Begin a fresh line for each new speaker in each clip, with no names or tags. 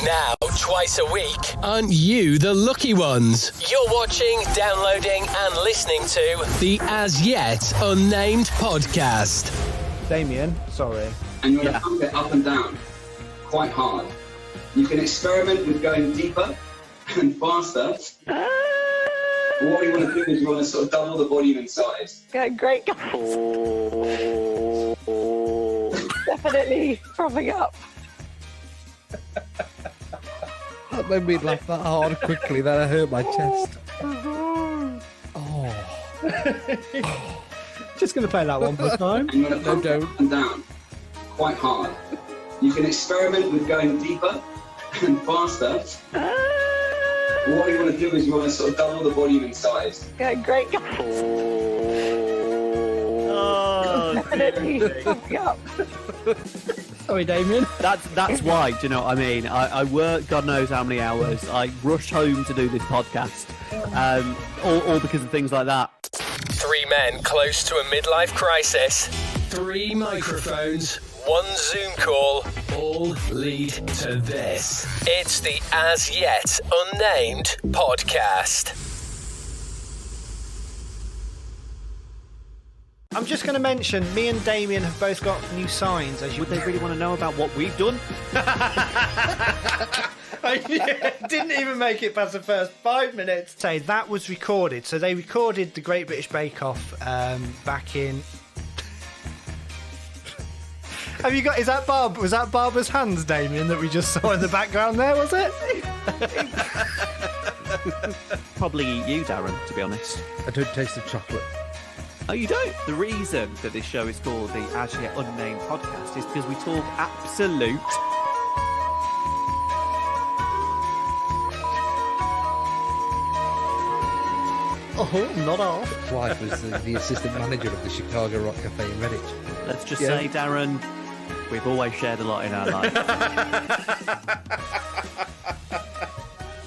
Now, twice a week. Aren't you the lucky ones? You're watching, downloading, and listening to the As Yet Unnamed Podcast.
Damien, sorry.
And you want to pump it up and down quite hard. You can experiment with going deeper and faster. But what we want to do is we want to sort of double the volume in size.
Yeah, great guys. Definitely propping up.
That made me laugh that hard quickly that I hurt my chest.
Just going to play that one more time.
And you want to pump it up and down quite hard. You can experiment with going deeper and faster. But what we want to do is we want to sort of double the volume in size.
Yeah, great guys. Definitely propping up.
Sorry, Damien.
That's why, do you know what I mean? I work God knows how many hours. I rush home to do this podcast. All because of things like that.
Three men close to a midlife crisis. 3 microphones. 1 Zoom call. All lead to this. It's the As Yet Unnamed Podcast.
I'm just going to mention, me and Damien have both got new signs. As you
Would they really want to know about what we've done?
didn't even make it past the first 5 minutes. Say that was recorded. So they recorded the Great British Bake Off back in. Have you got? Is that Barb? Was that Barbara's hands, Damien, that we just saw in the background there? Was it?
Probably you, Darren, to be honest.
I don't taste the chocolate.
Oh, you don't? The reason that this show is called the As Yet Unnamed Podcast is because we talk absolute...
Oh, not off.
Clive was the assistant manager of the Chicago Rock Cafe in Redditch.
Let's just say, Darren, we've always shared a lot in our life.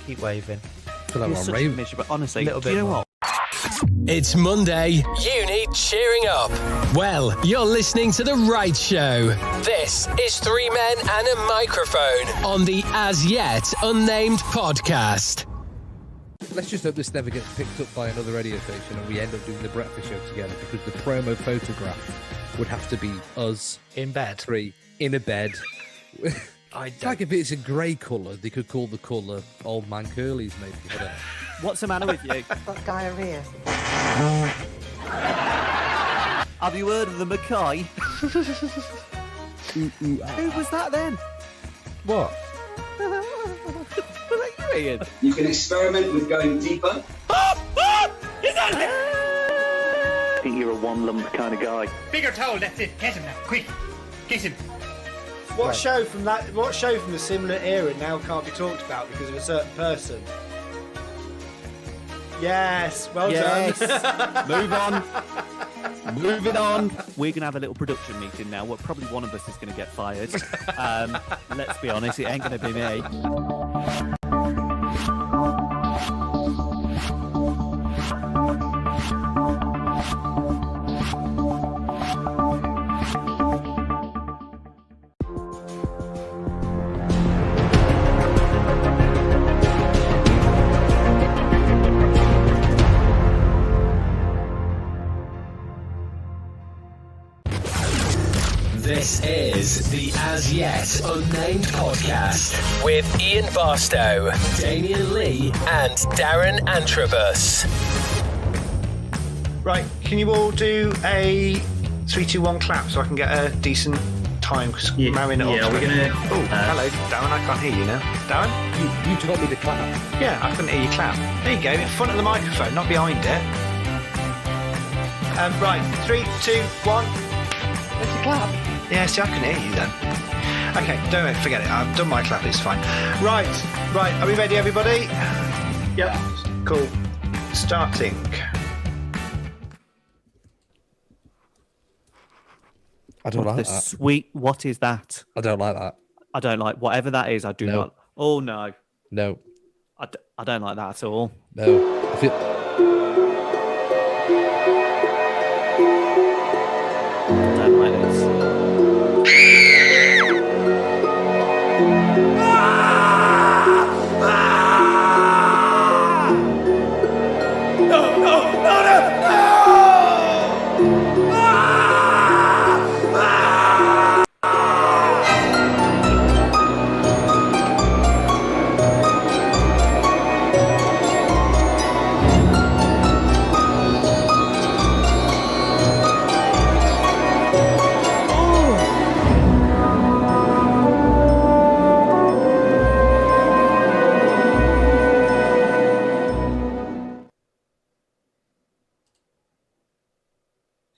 Keep waving.
I feel like
You're
I'm
such a
raving.
miserable... Honestly,
Little
do you
bit
know
more.
what?
It's Monday. You need cheering up. Well, you're listening to the right show. This is 3 men and a microphone on the As Yet Unnamed Podcast.
Let's just hope this never gets picked up by another radio station and we end up doing the breakfast show together, because the promo photograph would have to be us
In bed.
three in a bed.
I
It's like if it's a grey colour, they could call the colour Old Man Curly's, maybe. I don't know.
What's the matter with you?
Got diarrhea.
Have you heard of the Mackay? Who was that then?
What?
Was that you, Ian?
You can experiment with going deeper.
I think you're a one-lump kind of guy.
Bigger towel, that's it. Get him now, quick. Get him.
What show from the similar era now can't be talked about because of a certain person? Yes, well done.
Move on. Moving on. We're going to have a little production meeting now. Well, probably one of us is going to get fired. Let's be honest, it ain't going to be me.
This is the As Yet Unnamed Podcast with Ian Barstow, Damien Lee, and Darren Antrobus.
Right, can you all do a 3, 2, 1 clap so I can get a decent time?
Yeah,
marrying it
yeah,
up.
we're gonna-
Oh, hello, Darren. I can't hear you now. Darren?
You told me to clap.
Yeah, I couldn't hear you clap. There you go, in front of the microphone, not behind it. Right, 3, 2, 1.
Let's clap.
Yeah, see, I can hear you then. Okay, don't worry, forget it. I've done my clap, it's fine. Right, are we ready, everybody?
Yep.
Cool. Starting.
I don't like
The
that.
sweet, what is that?
I don't like that.
I don't like whatever that is. I do
No.
not. Oh no,
No.
I don't like that at all.
No. I feel...
I don't like this.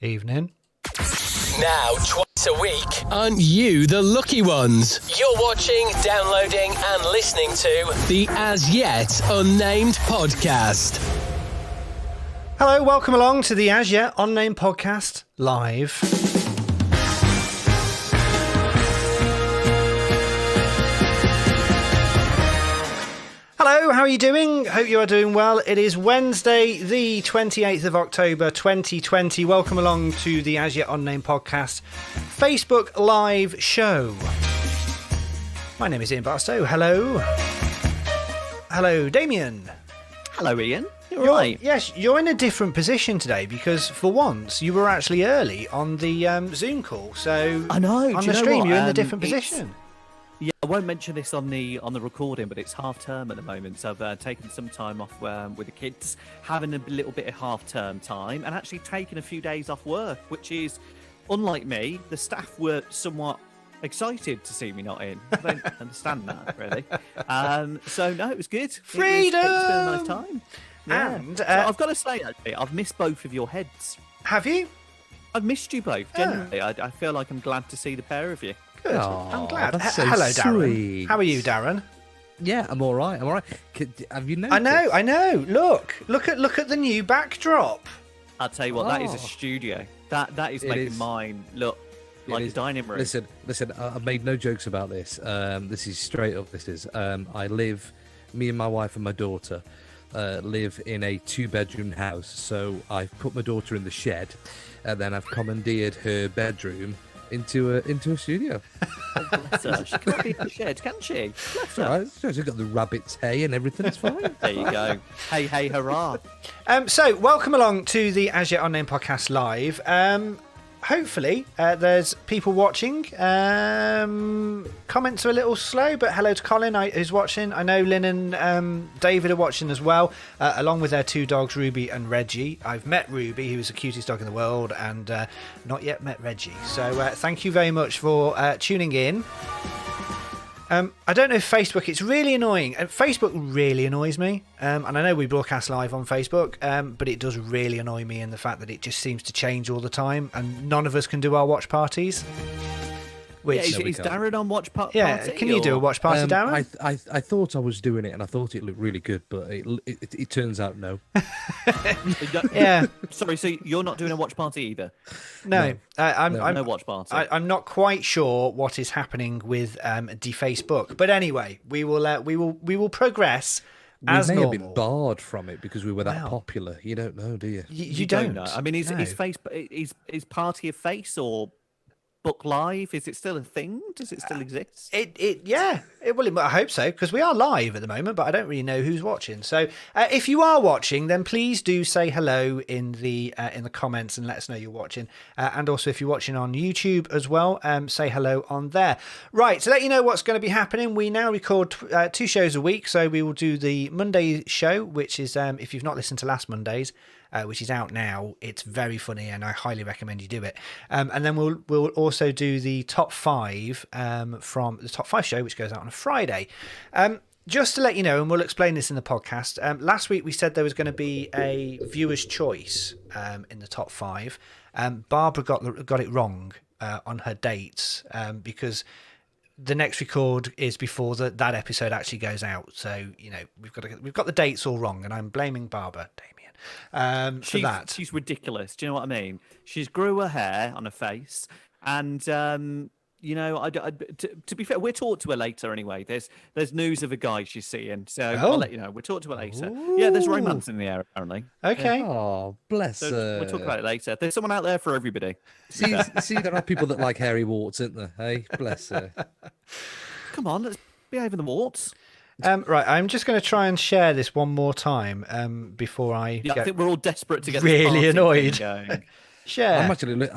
Evening.
Now, twice a week, aren't you the lucky ones? You're watching, downloading, and listening to the As Yet Unnamed Podcast.
Hello, welcome along to the As Yet Unnamed Podcast live. Hello, how are you doing? Hope you are doing well. It is Wednesday, the 28th of October, 2020. Welcome along to the As Yet Unnamed Podcast Facebook Live show. My name is Ian Barstow. Hello. Hello, Damien.
Hello, Ian. You're right.
Yes, you're in a different position today because for once you were actually early on the Zoom call. So
I know.
on
do
the
you know
stream,
what?
you're in a different
It's-
position.
Yeah, I won't mention this on the recording, but it's half term at the moment, so I've taken some time off with the kids, having a little bit of half term time, and actually taken a few days off work, which is unlike me. The staff were somewhat excited to see me not in. I don't understand that really. So no, it was good.
Freedom!
It's been a nice time. Yeah.
And
So I've got to say, actually, I've missed both of your heads.
have you?
I've missed you both. Genuinely, I feel like I'm glad to see the pair of you.
Good.
Aw,
I'm glad.
that's so
Hello, Darren.
sweet.
How are you, Darren?
Yeah, I'm all right. I'm all right. Have you noticed?
I know. Look at the new backdrop.
I'll tell you what, that is a
Oh.
studio. That is
It
making
is.
mine look
It
like a
is.
dining room.
Listen. I've made no jokes about this. This is straight up. This is. Me and my wife and my daughter live in a 2-bedroom house. So I've put my daughter in the shed, and then I've commandeered her bedroom into a studio.
Bless her. She can't be in the shed, can she? Bless her.
All right, she's got the rabbit's hay and everything. It's fine.
There you go. Hey, hey, hurrah.
So, welcome along to the As Yet Unnamed Podcast Live. Hopefully, there's people watching. Comments are a little slow, but hello to Colin who's watching. I know Lynn and David are watching as well, along with their two dogs, Ruby and Reggie. I've met Ruby, who's the cutest dog in the world, and not yet met Reggie. So thank you very much for tuning in. I don't know if Facebook, it's really annoying. Facebook really annoys me. And I know we broadcast live on Facebook, but it does really annoy me in the fact that it just seems to change all the time and none of us can do our watch parties. Which,
is Darren on watch party?
Yeah, can you do a watch party, Darren?
I thought I was doing it and I thought it looked really good, but it turns out no.
Yeah.
Sorry, so you're not doing a watch party either?
No. I'm
no watch party.
I'm not quite sure what is happening with the Facebook, but anyway, we will progress.
We
as
may
normal.
have been barred from it because we were that popular. You don't know, do you?
You don't
know. I mean, is Party a face or Book Live? Is it still a thing? Does it still exist?
I hope so, because we are live at the moment, but I don't really know who's watching. So if you are watching, then please do say hello in the comments and let us know you're watching. And also, if you're watching on YouTube as well, say hello on there. Right, to let you know what's going to be happening, we now record 2 shows a week. So we will do the Monday show, which is, if you've not listened to last Monday's, which is out now. It's very funny, and I highly recommend you do it. And then we'll also do the top 5 from the top 5 show, which goes out on a Friday. Just to let you know, and we'll explain this in the podcast. Last week we said there was going to be a viewer's choice in the top 5. Barbara got it wrong on her dates because the next record is before that episode actually goes out. So we've got the dates all wrong, and I'm blaming Barbara, Damien. For that.
She's ridiculous. Do you know what I mean? She's grew her hair on her face, and to be fair, we'll talk to her later anyway. There's news of a guy she's seeing, so I'll let you know. We'll talk to her later.
Ooh.
Yeah, there's romance in the air apparently.
Okay.
Oh, bless
So
her.
we'll talk about it later. There's someone out there for everybody.
See, there are people that like hairy warts, isn't there? Hey, bless her.
Come on, let's behave in the warts.
Right, I'm just going to try and share this one more time before I
Yeah, I
get
think we're all desperate to get
really
this party
annoyed.
thing going.
share.
I'm actually looking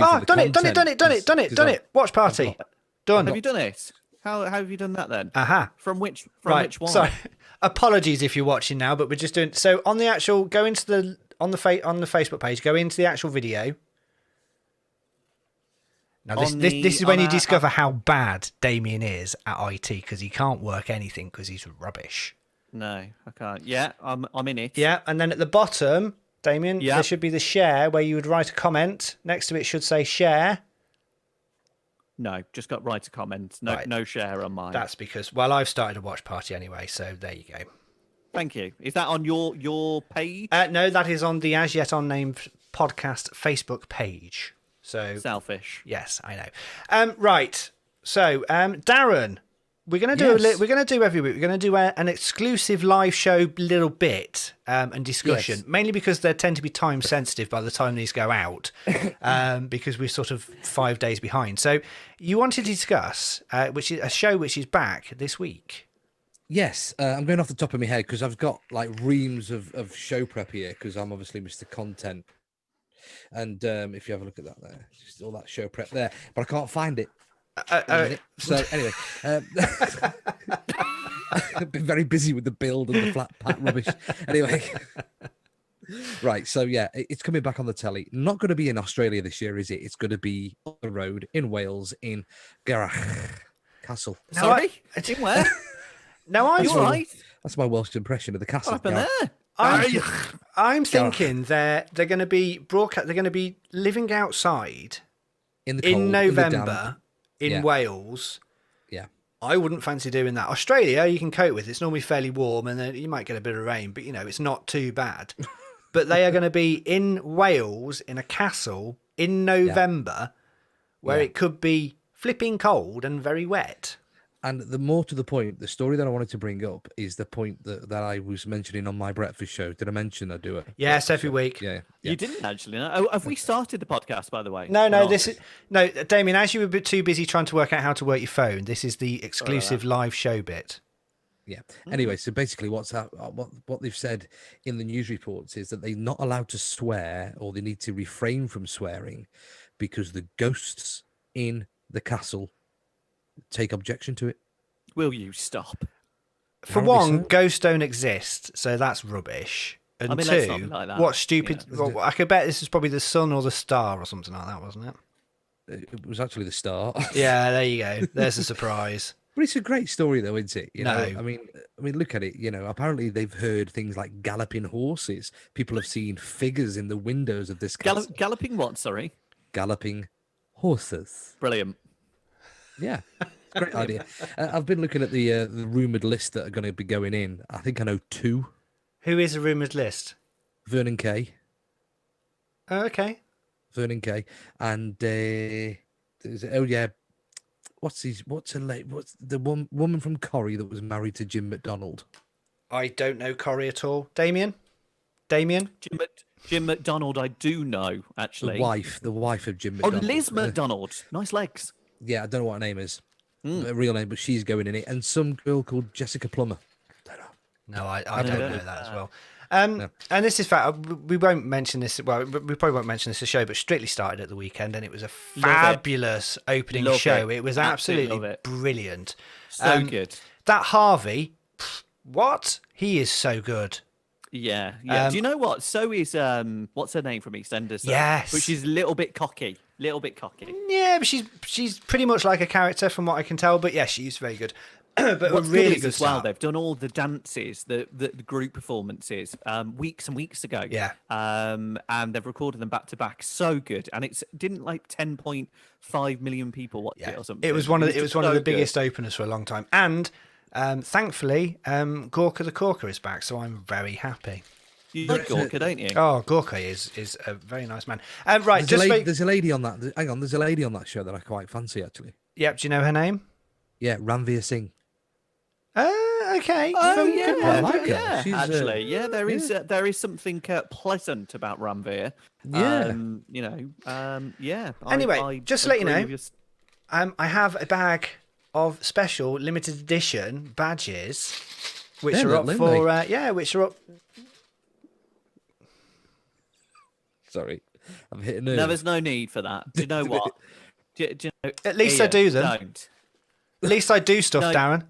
Oh,
for the
done it.
content, 'cause
Watch party. Done.
Have you done it? How have you done that then?
Aha.
From which
Right.
one?
Sorry. Apologies if you're watching now, but we're just doing so on the actual. Go into on the Facebook page. Go into the actual video. Now this is when you discover how bad Damien is at IT because he can't work anything because he's rubbish.
No, I can't. Yeah, I'm in it.
Yeah, and then at the bottom, Damien, there should be the share where you would write a comment. Next to it should say share.
No, just got write a comment. No,
Right.
no share on mine.
That's because, well, I've started a watch party anyway, so there you go.
Thank you. Is that on your page?
No, that is on the As Yet Unnamed Podcast Facebook page. So
Selfish.
yes, I know. Right. So, Darren, we're going to do we're going to do every week. We're going to do an exclusive live show little bit and discussion, mainly because they tend to be time sensitive by the time these go out, because we're sort of 5 days behind. So, you wanted to discuss which is a show which is back this week.
Yes, I'm going off the top of my head because I've got like reams of show prep here because I'm obviously Mr. Content. And if you have a look at that there, just all that show prep there, but I can't find it. So anyway, I've been very busy with the build and the flat pack rubbish. Anyway, right. So yeah, it's coming back on the telly. Not going to be in Australia this year, is it? It's going to be on the road in Wales in Garach Castle.
Sorry? In where?
Now
You're right.
That's my Welsh impression of the castle.
What happened there?
I'm thinking they're going to be broadcast. They're going to be living outside
in the cold,
in November
damp.
in Wales.
Yeah,
I wouldn't fancy doing that. Australia, you can cope with. It's normally fairly warm, and then you might get a bit of rain, but it's not too bad. But they are going to be in Wales in a castle in November, where it could be flipping cold and very wet.
And the more to the point, the story that I wanted to bring up is the point that I was mentioning on my breakfast show. Did I mention I do it?
Yes, every week.
Yeah.
You didn't actually. No? Oh, have we started the podcast, by the way?
No,
Or
no,
not?
this is no, Damien. As you were a bit too busy trying to work out how to work your phone, this is the exclusive live show bit.
Yeah. Anyway, so basically, what they've said in the news reports is that they're not allowed to swear, or they need to refrain from swearing, because the ghosts in the castle take objection to it.
Will you stop?
For
Apparently
one,
so.
ghosts don't exist, so that's rubbish. And
I mean, let's not
two,
be like that,
what stupid?
you know.
Well, I could bet this is probably the sun or the star or something like that, wasn't it?
It was actually the start.
Yeah, there you go. There's a surprise.
But it's a great story, though, isn't it? You know,
No.
I mean, look at it. You know, apparently they've heard things like galloping horses. People have seen figures in the windows of this castle.
Galloping what? Sorry.
Galloping horses.
Brilliant.
Yeah, great idea. I've been looking at the rumored list that are going to be going in. I think I know two.
Who is a rumoured list?
Vernon Kay,
Oh, okay.
and what's the woman from Corrie that was married to Jim McDonald?
I don't know Corrie at all. Damien?
Jim McDonald, I do know, actually.
The wife of Jim
Oh,
McDonald.
Liz McDonald. Nice legs.
Yeah, I don't know what her name is, her real name, but she's going in it, and some girl called Jessica Plummer.
No, I don't know that as well.
No.
And this is fact. We won't mention this. Well, we probably won't mention this. The show, but Strictly started at the weekend, and it was a fabulous opening
Love
show.
it.
It was
Absolutely
absolutely
love it.
brilliant.
So good.
That Harvey, what? He is so good.
Yeah. Do you know what? So is what's her name from EastEnders?
Yes.
Which is a little bit cocky.
Yeah, but she's pretty much like a character from what I can tell. But yeah, she's very good. But
What's
a really
good is
good
as well,
start.
they've done all the dances, the group performances, weeks and weeks ago.
Yeah.
And they've recorded them back to back. So good, and didn't like 10.5 million people watch it or something.
It was one of
just
the
so good.
biggest openers for a long time, and thankfully, Gorka the Corker is back, so I'm very happy.
You like Gorka, don't you?
Oh, Gorka is a very nice man. Right,
There's a lady on that. Hang on, there's a lady on that show that I quite fancy actually.
Yep. Do you know her name?
Yeah, Ranveer Singh.
Okay.
Oh
Good
yeah,
one.
I like her.
yeah.
She's,
Actually, there is something pleasant about Ranveer.
Yeah.
Yeah.
Anyway,
I
just to let you
agree
know,
with
I have a bag of special limited edition badges, which
They're
are up
lovely,
for
aren't
which are up.
Sorry, I'm hitting nerve.
No, there's no need for that. Do you know what? Do you know,
At least I
Ian,
do them.
Don't.
At least I do stuff,
No.
Darren.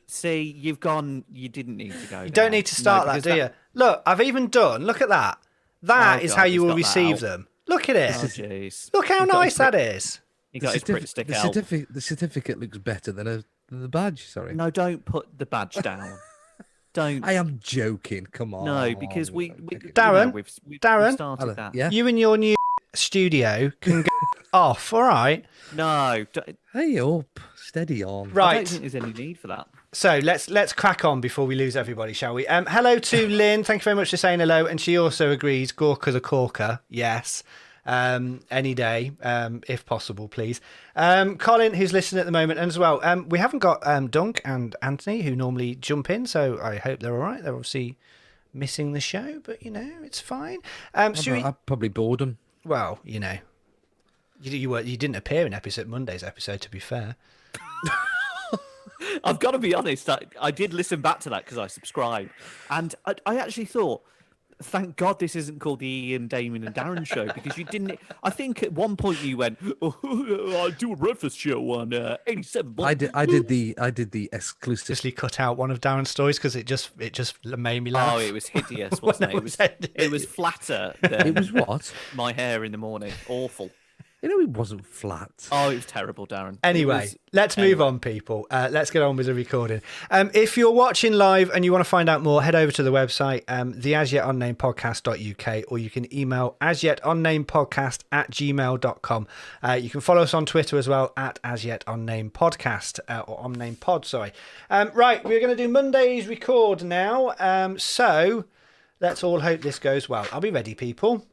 See, you've gone. You didn't need to go.
You don't need to start that, do you? Look, I've even done. Look at that. That
Oh,
is
God,
how you
he's
will
got that
receive
out.
them. Look at it.
Oh jeez.
Look how
He's got
nice
his
that
Brit-
is.
He got his Brit stick out.
The certificate looks better than the badge. Sorry.
No, don't put the badge down. Don't.
I am joking. Come on.
No, because we
Darren,
we've
Darren?
started
Hello.
that.
Yeah.
You and your new studio can go off. All right.
No,
Hey up, steady on.
I
Right.
don't think there's any need for that.
So let's crack on before we lose everybody, shall we? Hello to Lynn. Thank you very much for saying hello, and she also agrees. Gorka the Corker, yes, any day, if possible, please. Colin, who's listening at the moment, and as well, we haven't got Dunk and Anthony, who normally jump in, so I hope they're all right. They're obviously missing the show, but it's fine. Should we?
I probably bored them.
Well, you didn't appear in Monday's episode, to be fair.
I've got to be honest. I did listen back to that because I subscribed, and I actually thought, thank God this isn't called the Ian, Damien, and Darren show, because you didn't. I think at one point you went, "Oh, I do a breakfast show on 87."
I did the exclusive.
Just cut out one of Darren's stories because it just made me laugh.
Oh, it was hideous, wasn't
When
it? It was flatter than
It was what?
my hair in the morning. Awful.
You know, it wasn't flat.
Oh, it was terrible, Darren.
Anyway, let's move on, people. Let's get on with the recording. If you're watching live and you want to find out more, head over to the website, theasyetUnnamedpodcast.uk, or you can email asyetUnnamedpodcast@gmail.com. You can follow us on Twitter as well, @asyetUnnamedpodcast, or UnnameedPod, sorry. Right, we're going to do Monday's record now. So let's all hope this goes well. I'll be ready, people.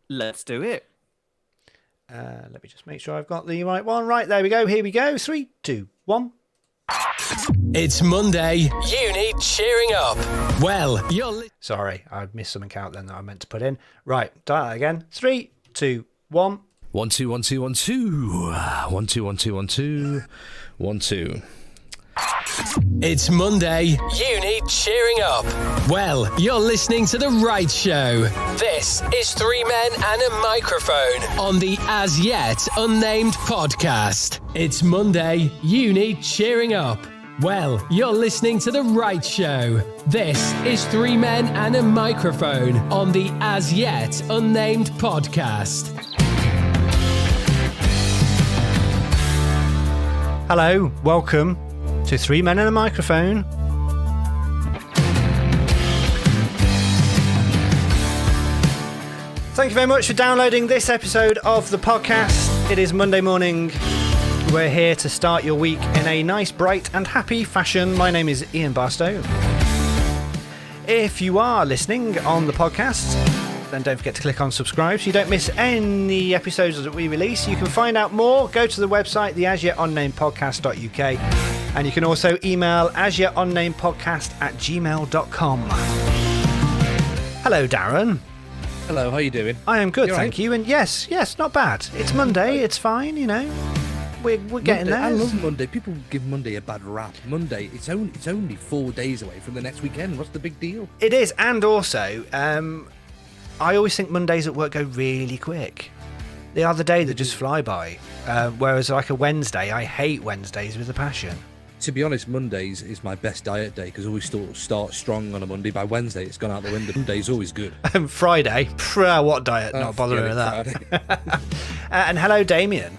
Let's do it.
Let me just make sure I've got the right one. Right, there we go. Here we go. 3, 2, 1.
It's Monday. You need cheering up. Well,
Sorry, I missed something out then that I meant to put in. Right, dial that again. 3, 2, 1.
1 2 1 2 1 2 1 2 1 2 1 2 1 2.
It's Monday. You need cheering up. Well, you're listening to The Right Show. This is 3 men and a microphone on the As Yet Unnamed Podcast. It's Monday. You need cheering up. Well, you're listening to The Right Show. This is 3 men and a microphone on the As Yet Unnamed Podcast.
Hello, welcome to 3 Men and a Microphone. Thank you very much for downloading this episode of the podcast. It is Monday morning. We're here to start your week in a nice, bright and happy fashion. My name is Ian Barstow. If you are listening on the podcast, then don't forget to click on subscribe so you don't miss any episodes that we release. You can find out more. Go to the website, the asyetUnnamedPodcast.uk, and you can also email asyetUnnamedPodcast@gmail.com. Hello, Darren.
Hello, how you doing?
I am good,
You
thank you. And yes, not bad. It's Monday, it's fine, you know. We're getting
Monday,
there.
I love Monday. People give Monday a bad rap. Monday, it's only 4 days away from the next weekend. What's the big deal?
It is, and also, I always think Mondays at work go really quick. They are the day that just fly by. Whereas like a Wednesday, I hate Wednesdays with a passion.
To be honest, Mondays is my best diet day because I always start strong on a Monday. By Wednesday, it's gone out the window. Monday's always good.
Friday, what diet? Not bothering with that. And hello, Damien.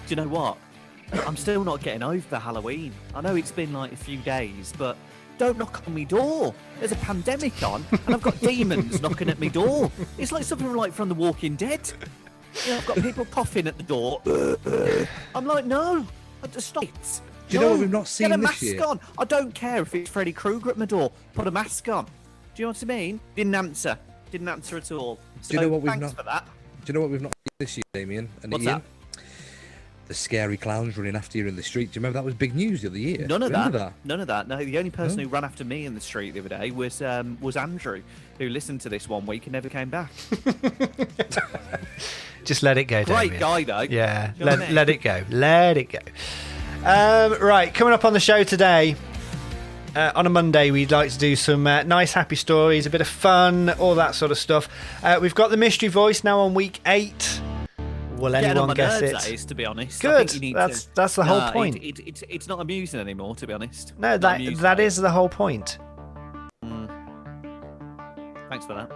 Do you know what? I'm still not getting over Halloween. I know it's been like a few days, but don't knock on me door. There's a pandemic on, and I've got demons knocking at me door. It's like something like from The Walking Dead. You know, I've got people coughing at the door. I'm like, no, I just stop it.
Do you know what we've not seen
Get a
this
mask
year?
on. I don't care if it's Freddy Krueger at my door. Put a mask on. Do you know what I mean? Didn't answer at all. So
Do you know what we've
thanks
not?
for that.
Do you know what we've not seen this year, Damien and
What's
Ian?
that?
The scary clowns running after you in the street. Do you remember that was big news the other year?
None of
Remember
that. None of that. No, the only person who ran after me in the street the other day was Andrew, who listened to this one week and never came back.
Just let it go, Damien.
Great guy, though.
Yeah,
You know what I mean?
let it go. Let it go. Right, coming up on the show today, on a Monday, we'd like to do some nice, happy stories, a bit of fun, all that sort of stuff. We've got the mystery voice now on week 8. Will
Getting on
anyone
my
guess
nerves,
it?
that is, to be honest. I
Good.
think you need
That's the whole
Nah,
point.
It's not amusing anymore, to be honest.
No,
Not
that
amusing.
is the whole point.
Thanks for that.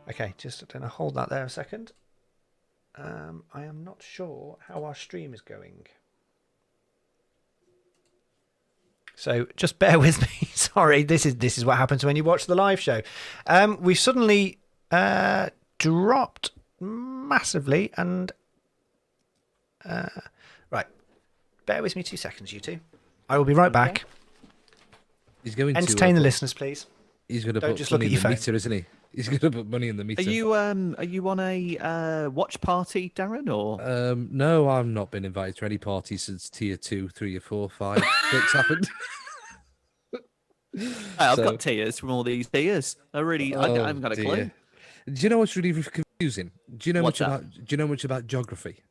Okay, just gonna hold that there a second. I am not sure how our stream is going. So just bear with me. Sorry, this is what happens when you watch the live show. We suddenly dropped massively, and right. Bear with me 2 seconds, you two. I will be right back.
He's going
Entertain
to
the listeners, please.
He's going to
Don't
put
just look
money
at
in
your
the
phone.
meter, isn't he? He's going to put money in the meter.
Are you on a watch party, Darren, or?
No, I've not been invited to any parties since tier 2, 3, or 4, 5, 6 happened.
I've
So-
got tears from all these tears. I haven't got a clue.
dear. Do you know what's really confusing? Do you know
What's
much
that?
about? Do you know much about geography?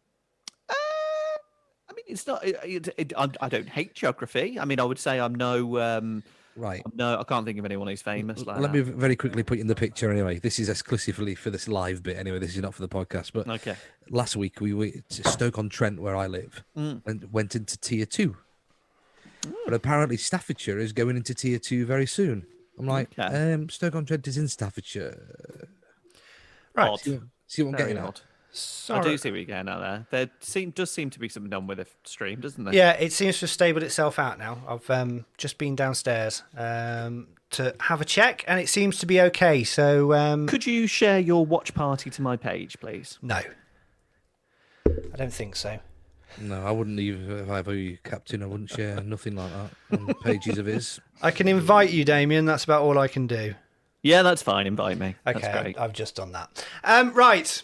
I mean, it's not. I don't hate geography. I mean, I would say I'm no.
Right.
No, I can't think of anyone who's famous like
Let me
that.
very quickly put you in the picture anyway. This is exclusively for this live bit anyway. This is not for the podcast. But
Okay.
last week we were to Stoke-on-Trent, where I live, and went into tier 2. But apparently Staffordshire is going into tier 2 very soon. I'm like,
Okay.
Stoke-on-Trent is in Staffordshire.
Right.
Odd.
See what I'm
Very
getting at?
odd. I
Sorry.
do see what you're getting at there. There does seem to be something done with the stream, doesn't there?
Yeah, it seems to have stabled itself out now. I've just been downstairs to have a check, and it seems to be okay. So
Could you share your watch party to my page, please?
no, I don't think so.
No, I wouldn't even if I were you, Captain. I wouldn't share nothing like that on pages of his.
I can invite you, Damien. That's about all I can do.
Yeah, that's fine. Invite me.
Okay,
That's great.
I've just done that. Right.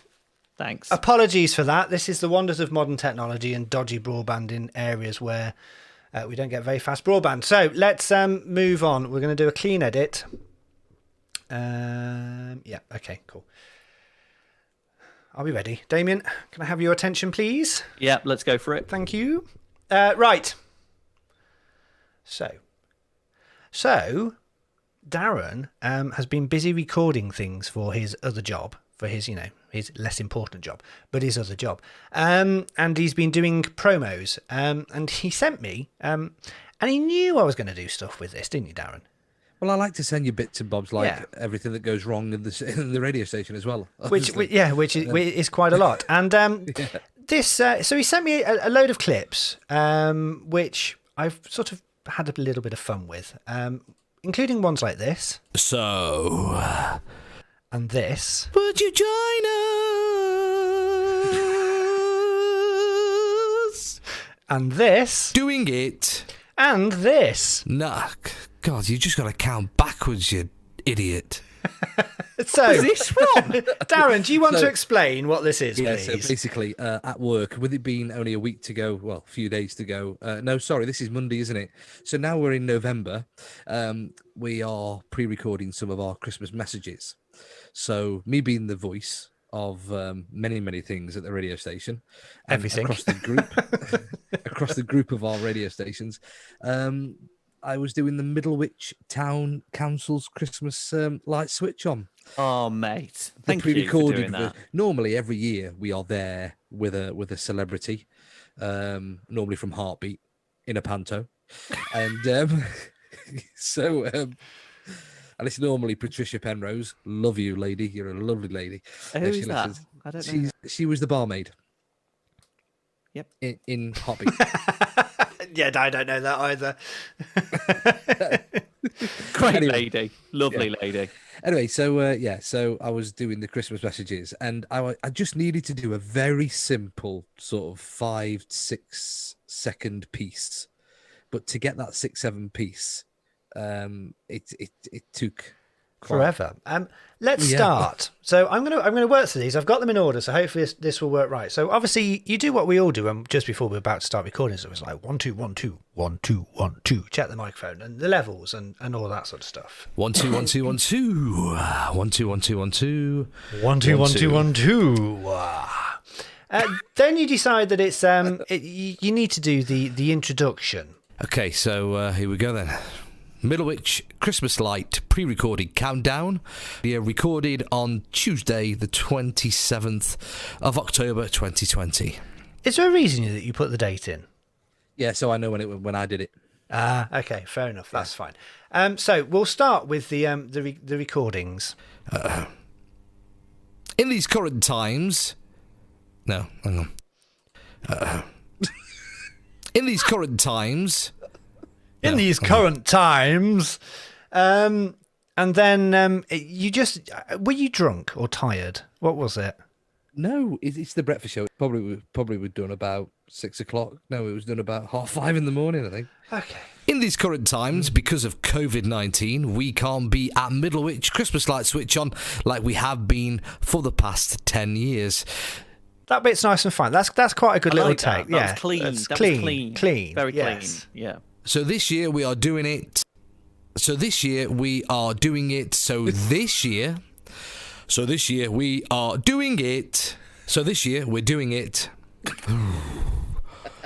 Thanks.
Apologies for that. This is the wonders of modern technology and dodgy broadband in areas where we don't get very fast broadband. So let's move on. We're going to do a clean edit. Yeah, okay, cool. Are we ready? Damien, can I have your attention, please?
Yeah, let's go for it.
Thank you. Right. So Darren has been busy recording things for his other job, for his, his less important job, but his other job. And he's been doing promos. And he sent me, and he knew I was going to do stuff with this, didn't you, Darren?
Well, I like to send you bits and bobs, like everything that goes wrong in the radio station as well.
Which is quite a lot. And this, so he sent me a load of clips, which I've sort of had a little bit of fun with, including ones like this.
So,
and this.
Would you join us?
And this.
Doing it.
And this.
Nah, God, you just got to count backwards, you idiot.
So,
where's this from?
Darren, do you want to explain what this is,
yeah,
please?
so basically, at work, with it being only a week to go, well, a few days to go. No, sorry, this is Monday, isn't it? So now we're in November. We are pre-recording some of our Christmas messages. So me being the voice of many, many things at the radio station, and
everything
across the group, across the group of our radio stations, I was doing the Middlewich Town Council's Christmas light switch on.
Oh, mate, thank
you for
doing that.
Normally, every year we are there with a celebrity, normally from Heartbeat, in a panto, and and it's normally Patricia Penrose. Love you, lady. You're a lovely lady.
Who is that? I don't know.
She was the barmaid.
Yep.
In Heartbeat.
Yeah, I don't know that either.
Great lady. Lovely lady.
Anyway, so I was doing the Christmas messages, and I just needed to do a very simple sort of 5-6 second piece, but to get that 6-7 piece, it took
forever. Let's start. So I'm gonna work through these. I've got them in order, so hopefully this will work right. So obviously you do what we all do, just before we're about to start recording. So it was like 1 2 1 2 1 2 1 2. Check the microphone and the levels and all that sort of stuff.
1 2 1 2 1 2 1 2 1 2 1 2
1 2 1 2 1 2. Then you decide that it's you need to do the introduction.
Okay, so here we go then. Middlewich Christmas Light pre-recorded countdown. We are recorded on Tuesday, the 27th of October 2020.
Is there a reason that you put the date in?
Yeah, so I know when I did it.
Okay, fair enough. That's fine. So we'll start with the recordings.
In these current times, no, hang on. In these current times.
In these current times, and then you just were you drunk or tired? What was it?
No, it's the breakfast show. Probably we're done about 6 o'clock. No, it was done about 5:30 in the morning, I think.
Okay.
In these current times, because of COVID-19, we can't be at Middlewich Christmas Light Switch On like we have been for the past 10 years.
That bit's nice and fine. That's quite a good little take.
That was clean.
That's
that
clean.
was clean.
Clean.
Very
yes.
clean. Yeah.
So this year we are doing it. So this year we are doing it. So this year we are doing it. So this year we're doing it.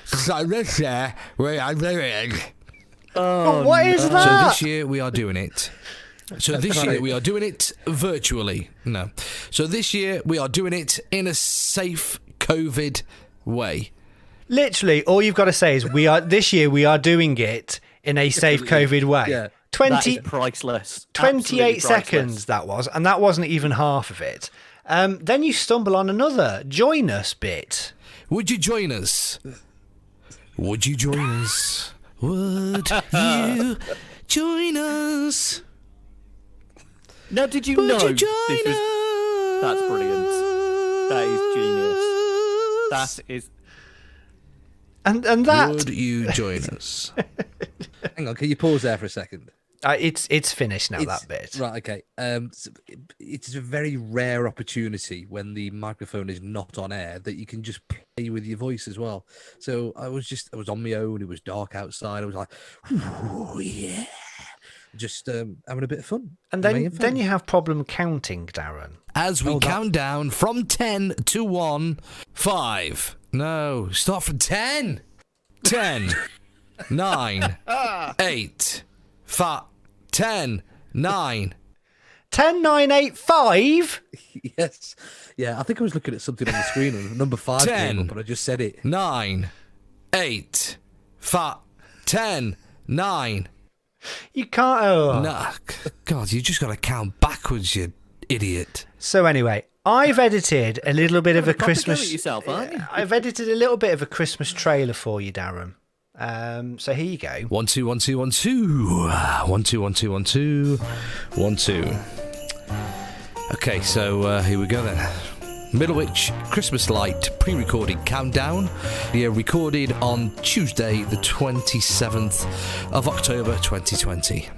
So this year we are doing it.
What is
So
that?
this year we are doing it. So this year we are doing it virtually. No. So this year we are doing it in a safe COVID way.
Literally, all you've got to say is this year we are doing it in a safe COVID way.
Yeah.
20,
That is priceless.
28
Absolutely
seconds
priceless.
that was, and that wasn't even half of it. Then you stumble on another join us bit.
Would you join us? Would you join us? Would you join us?
Now, did you
Would
know
you join
this was?
us?
That's brilliant. That is genius. That is.
And that
Would you join us?
Hang on, can you pause there for a second?
It's finished now, that bit.
Right, okay. It's a very rare opportunity when the microphone is not on air that you can just play with your voice as well. So I was on my own. It was dark outside. I was like, ooh, yeah. Just having a bit of fun.
And then you have problem counting, Darren.
As we count down from 10 to 1, 5. No, start from 10. 10, 9, 8, 10, 9.
10, 9, 8, 5?
Yes. Yeah, I think I was looking at something on the screen and number 5 came up, but I just said it.
9, 8, 10, 9.
You can't. Oh.
No, God, you just got to count backwards, you idiot.
So anyway, I've edited a little bit of a
Proper go
Christmas.
at yourself, aren't you?
I've edited a little bit of a Christmas trailer for you, Darren. So here you go.
1 2 1 2 1 2 1 2 1 2 1 2 1 2. Okay, so here we go then. Middlewich Christmas Light pre-recorded countdown. Yeah, recorded on Tuesday, the 27th of October 2020.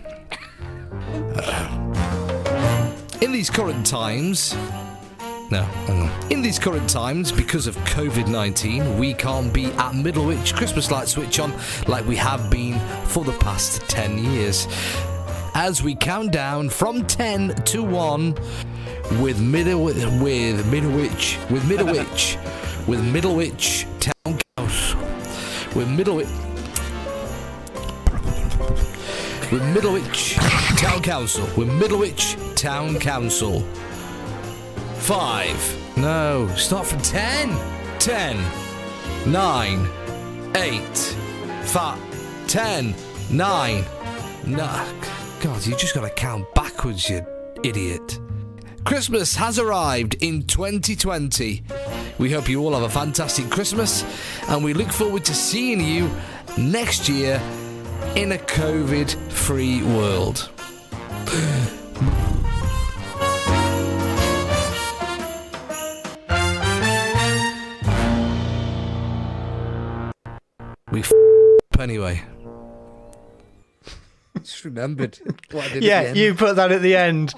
In these current times, because of COVID-19, we can't be at Middlewich Christmas Light Switch On like we have been for the past 10 years. As we count down from 10 to 1 with Middlewich Town Council, with Middlewich Town Council. 5. No, start from 10. 10, 9, 8, 10, 9. No, God, you just got to count backwards, you idiot. Christmas has arrived in 2020. We hope you all have a fantastic Christmas, and we look forward to seeing you next year in a COVID-free world. We anyway.
Just remembered what I did
Yeah,
at the end.
you put that at the end.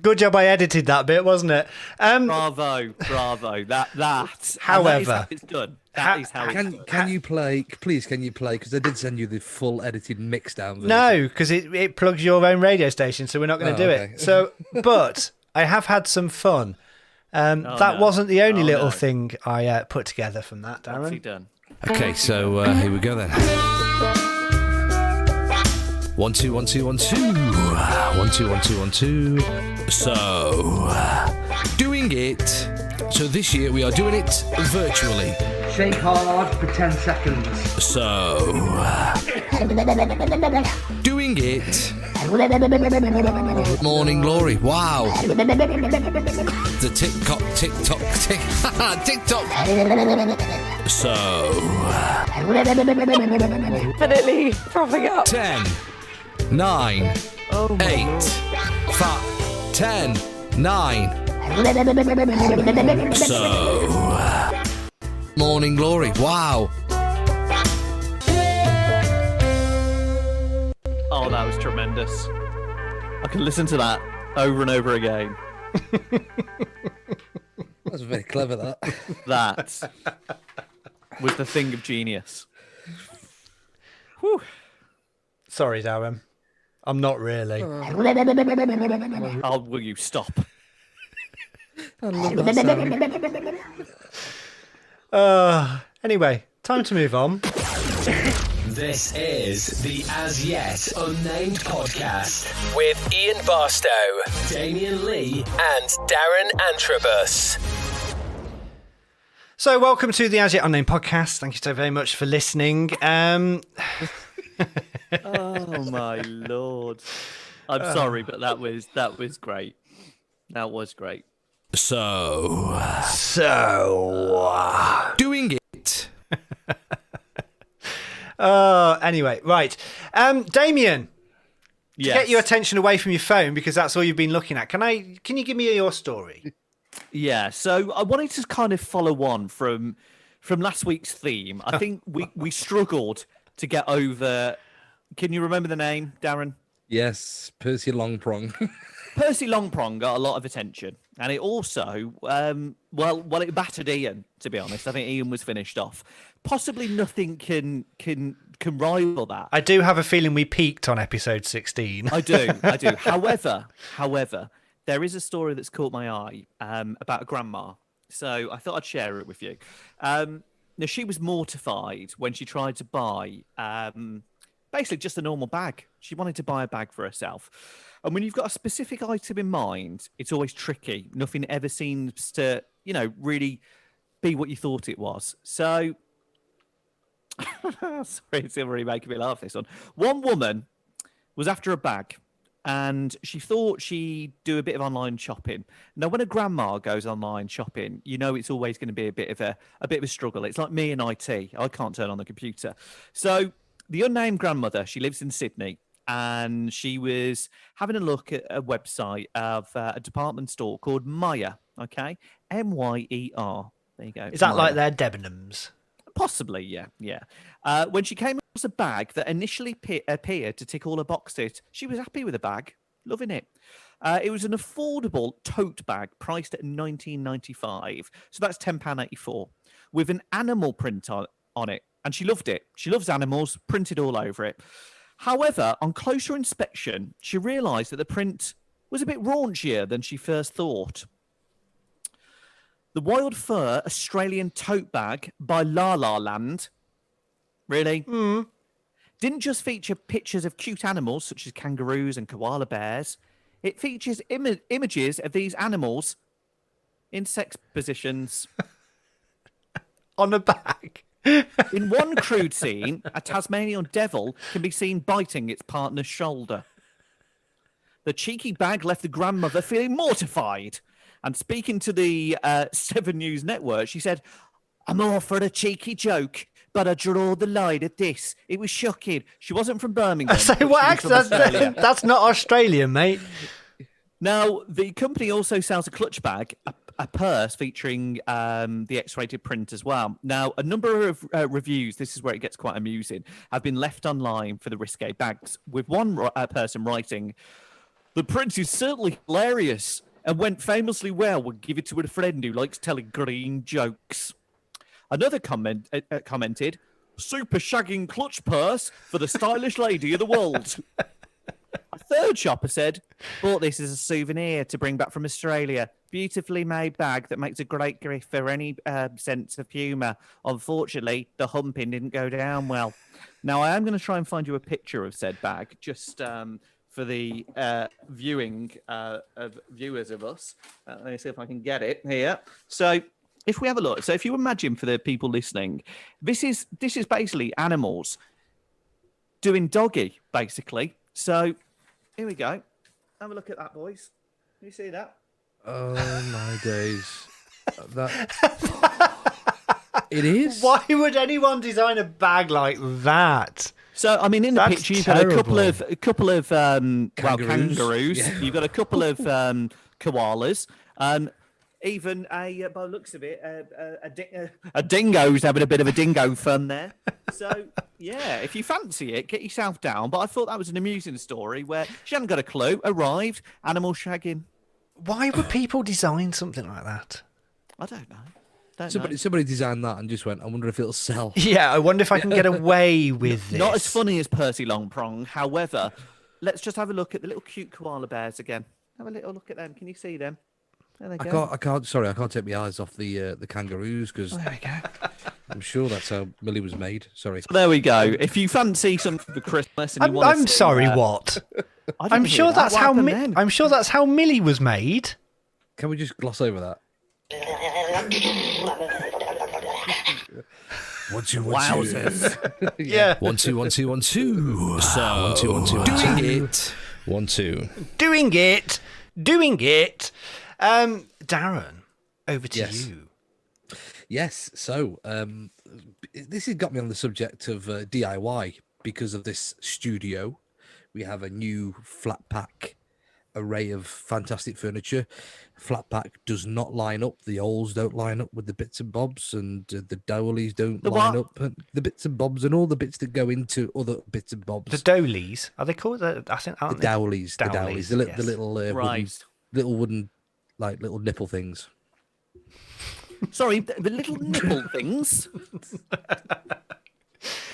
Good job I edited that bit, wasn't it?
Bravo. That.
However,
it's done. That is how it's done.
Can you play, because I did send you the full edited mix down version.
No, because it plugs your own radio station, so we're not going to do
okay.
it. So, but I have had some fun. That wasn't the only little thing I put together from that, Darren.
What's he done?
Okay, so here we go then. 1 2 1 2 1 2 1 2 1 2 1 2. So doing it. So this year we are doing it virtually.
Shake hard for 10 seconds.
So doing it. Morning glory. Wow. The TikTok. So
Definitely propping up.
10, 9, 8, 10, 9. So morning glory. Wow.
Oh, that was tremendous. I can listen to that over and over again.
That was very clever, that.
That was the thing of genius. Whew.
Sorry, Darren. I'm not really.
Oh, will you stop?
I love that sound.
Anyway, time to move on.
This is the As Yet Unnamed Podcast with Ian Barstow, Damien Lee, and Darren Antrobus.
So, welcome to the As Yet Unnamed Podcast. Thank you so very much for listening.
Oh my lord! I'm sorry, but that was great. That was great.
So doing it.
Anyway, right. Damien, to
Yes.
get your attention away from your phone, because that's all you've been looking at, can you give me your story?
Yeah, so I wanted to kind of follow on from last week's theme. I think we struggled to get over. Can you remember the name, Darren?
Yes, Percy Longprong.
Percy Longprong got a lot of attention, and it also, it battered Ian. To be honest, I think Ian was finished off. Possibly nothing can rival that.
I do have a feeling we peaked on episode 16.
I do. However, there is a story that's caught my eye about a grandma. So I thought I'd share it with you. Now, she was mortified when she tried to buy basically just a normal bag. She wanted to buy a bag for herself. And when you've got a specific item in mind, it's always tricky. Nothing ever seems to, really be what you thought it was. So, sorry, it's really making me laugh, this one. One woman was after a bag, and she thought she'd do a bit of online shopping. Now, when a grandma goes online shopping, it's always going to be a bit of a struggle. It's like me and IT. I can't turn on the computer. So the unnamed grandmother, she lives in Sydney, and she was having a look at a website of a department store called Myer. Okay, Myer. There you go.
Is that
Myer.
like their Debenhams?
Possibly, yeah. When she came across a bag that initially appeared to tick all her boxes, she was happy with the bag, loving it. It was an affordable tote bag priced at $19.95, so that's £10.84, with an animal print on it, and she loved it. She loves animals, printed all over it. However, on closer inspection, she realised that the print was a bit raunchier than she first thought. The Wild Fur Australian Tote Bag by La La Land, really, didn't just feature pictures of cute animals such as kangaroos and koala bears. It features images of these animals in sex positions.
On a bag.
In one crude scene, a Tasmanian devil can be seen biting its partner's shoulder. The cheeky bag left the grandmother feeling mortified. And speaking to the 7 News Network, she said, "I'm all for a cheeky joke, but I draw the line at this. It was shocking." She wasn't from Birmingham.
So what accent? That's not Australian, mate.
Now, the company also sells a clutch bag, a purse featuring the X-rated print as well. Now, a number of reviews, this is where it gets quite amusing, have been left online for the risque bags, with one person writing, "The print is certainly hilarious and went famously well. Would give it to a friend who likes telling green jokes." Another commented, "Super shagging clutch purse for the stylish lady of the world." A third shopper said, "Bought this as a souvenir to bring back from Australia. Beautifully made bag that makes a great gift for any sense of humour. Unfortunately, the humping didn't go down well." Now, I am going to try and find you a picture of said bag, just for the viewing of viewers of us. Let me see if I can get it here. So if we have a look, so if you imagine for the people listening, this is basically animals doing doggy, basically. So here we go. Have a look at that, boys. Can you see that?
Oh my days. It is.
Why would anyone design a bag like that?
So, I mean, in the
That's
picture, you've
terrible.
got a couple of kangaroos.
Yeah.
You've got a couple of koalas. Even by the looks of it, a dingo's having a bit of a dingo fun there. So, yeah, if you fancy it, get yourself down. But I thought that was an amusing story where she hadn't got a clue, arrived, animal shagging.
Why would people design something like that?
I don't know.
Somebody designed that and just went, "I wonder if it'll sell."
Yeah, I wonder if I can get away with this.
Not as funny as Percy Longprong. However, let's just have a look at the little cute koala bears again. Have a little look at them. Can you see them? There they go.
I can't. Sorry, I can't take my eyes off the kangaroos because
There we go.
I'm sure that's how Millie was made. Sorry.
So there we go. If you fancy something for Christmas and you want
I'm
to see,
sorry, what?
I didn't
I'm
hear
sure
that.
that's
What
how
happened then?
I'm sure that's how Millie was made.
Can we just gloss over that? One, two, one, two.
Wowzers.
Yeah.
1 2 1 2 1 2. So 1 2 1 2 doing it. 1 2.
Doing it. Darren, over to
Yes.
you.
Yes. So this has got me on the subject of DIY because of this studio. We have a new flat pack array of fantastic furniture. Flat pack does not line up. The holes don't line up with the bits and bobs, and the dowlies don't line up. And the bits and bobs and all the bits that go into other bits and bobs.
The dowlies, are they called? I think
the dowlies. The dowlies. The little wooden, like little nipple things.
Sorry, the little nipple things.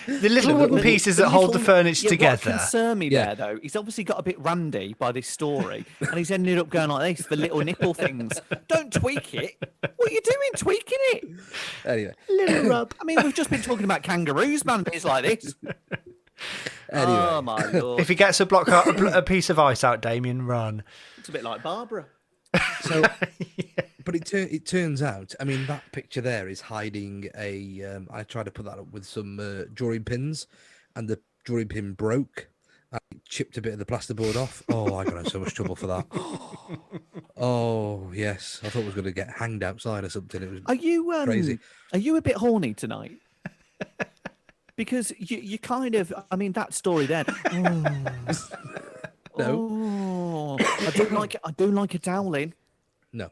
The little wooden pieces that hold the furniture together.
What concerned me there, though, he's obviously got a bit randy by this story, and he's ended up going like this, the little nipple things. Don't tweak it. What are you doing tweaking it?
Anyway.
Little rub.
I mean, we've just been talking about kangaroos, man, bits like this.
Anyway.
Oh, my Lord.
If he gets a piece of ice out, Damien, run.
It's a bit like Barbara.
So, but it turns out, I mean, that picture there is hiding a. I tried to put that up with some drawing pins, and the drawing pin broke. I chipped a bit of the plasterboard off. Oh, I got in so much trouble for that. Oh yes, I thought I was going to get hanged outside or something. It was crazy.
Are you a bit horny tonight? Because you kind of, I mean, that story then.
No.
Oh, I do like a toweling.
No.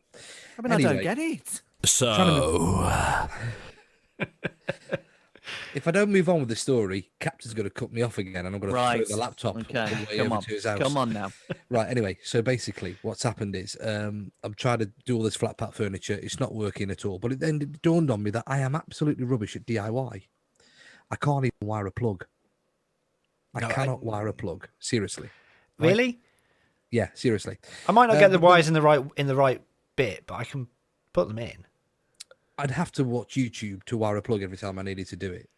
I mean,
Anyway.
I don't get it.
So,
if I don't move on with the story, Captain's going to cut me off again, and I'm going to throw the laptop all the way over to his house.
Come on now.
Right. Anyway, so basically, what's happened is I'm trying to do all this flat pack furniture. It's not working at all. But it dawned on me that I am absolutely rubbish at DIY. I can't even wire a plug. I cannot wire a plug. Seriously.
Really?
Yeah, seriously.
I might not get the wires in the right bit, but I can put them in.
I'd have to watch YouTube to wire a plug every time I needed to do it,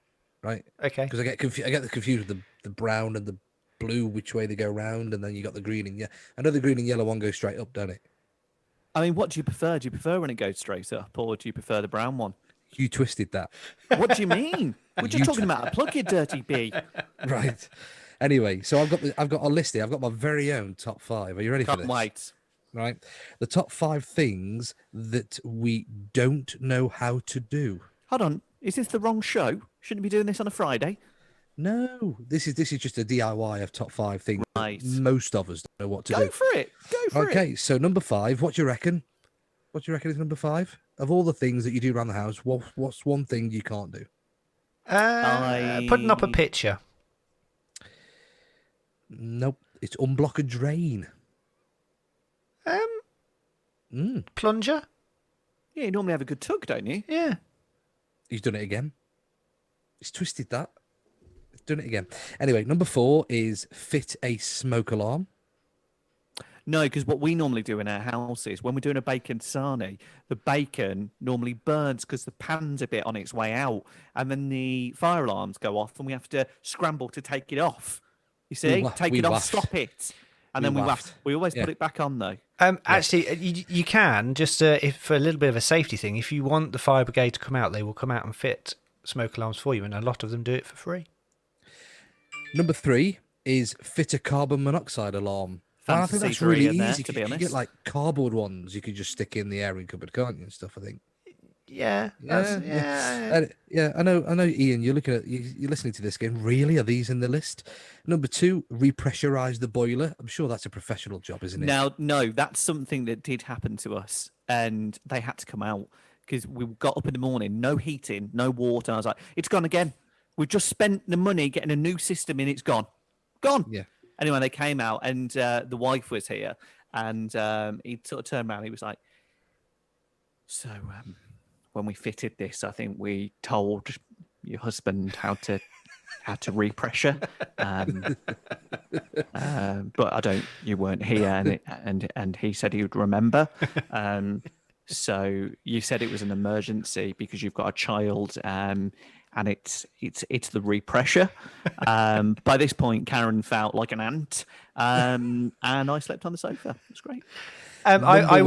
right?
Okay.
Because I get confused with the brown and the blue, which way they go round, and then you got the green and I know the green and yellow one goes straight up, don't it?
I mean, what do you prefer? Do you prefer when it goes straight up, or do you prefer the brown one?
You twisted that.
What do you mean? We're just talking about a plug, you dirty bee.
Right. Anyway, so I've got a list here. I've got my very own top 5. Are you ready for this?
Can't wait.
Right. The top 5 things that we don't know how to do.
Hold on. Is this the wrong show? Shouldn't we be doing this on a Friday?
No. This is just a DIY of top 5 things.
Right.
Most of us don't know what to do.
Go for it.
Okay, so number 5, what do you reckon? What do you reckon is number 5? Of all the things that you do around the house, what's one thing you can't do?
Putting up a picture.
Nope. It's unblock a drain.
Plunger?
Yeah, you normally have a good tug, don't you?
Yeah.
He's done it again. He's twisted that. He's done it again. Anyway, number 4 is fit a smoke alarm.
No, because what we normally do in our house is when we're doing a bacon sarnie, the bacon normally burns because the pan's a bit on its way out, and then the fire alarms go off, and we have to scramble to take it off. You see, take it off, stop it, and then we waft. We always put it back on though.
Actually, you can just if for a little bit of a safety thing. If you want the fire brigade to come out, they will come out and fit smoke alarms for you, and a lot of them do it for free.
Number 3 is fit a carbon monoxide alarm. I think that's really easy. To be honest, you get like cardboard ones you could just stick in the airing cupboard, can't you, and stuff. I think.
Yeah.
I know. Ian, you're listening to this game. Really, are these in the list? Number 2, repressurize the boiler. I'm sure that's a professional job, isn't it?
Now, no, that's something that did happen to us, and they had to come out because we got up in the morning, no heating, no water. I was like, it's gone again. We've just spent the money getting a new system in. It's gone.
Yeah.
Anyway, they came out, and the wife was here, and he sort of turned around. He was like, "So, when we fitted this, I think we told your husband how to repressure, but I don't. You weren't here, and he said he would remember. So you said it was an emergency because you've got a child." And it's the repressure. By this point, Karen felt like an ant, and I slept on the sofa. It was great.
I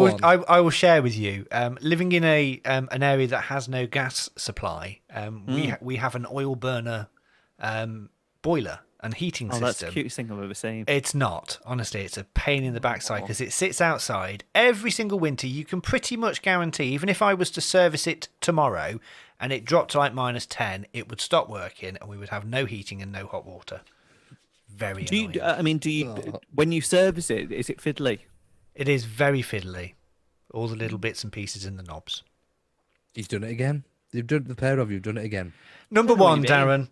will share with you. Living in an area that has no gas supply, we have an oil burner boiler and heating system.
That's the cutest thing I've ever seen.
It's not. Honestly, it's a pain in the backside because it sits outside every single winter. You can pretty much guarantee, even if I was to service it tomorrow and it dropped to like -10, it would stop working and we would have no heating and no hot water. Very annoying.
When you service it, is it fiddly?
It is very fiddly. All the little bits and pieces in the knobs.
He's done it again. You've done the pair of you have done it again.
Number one, Darren.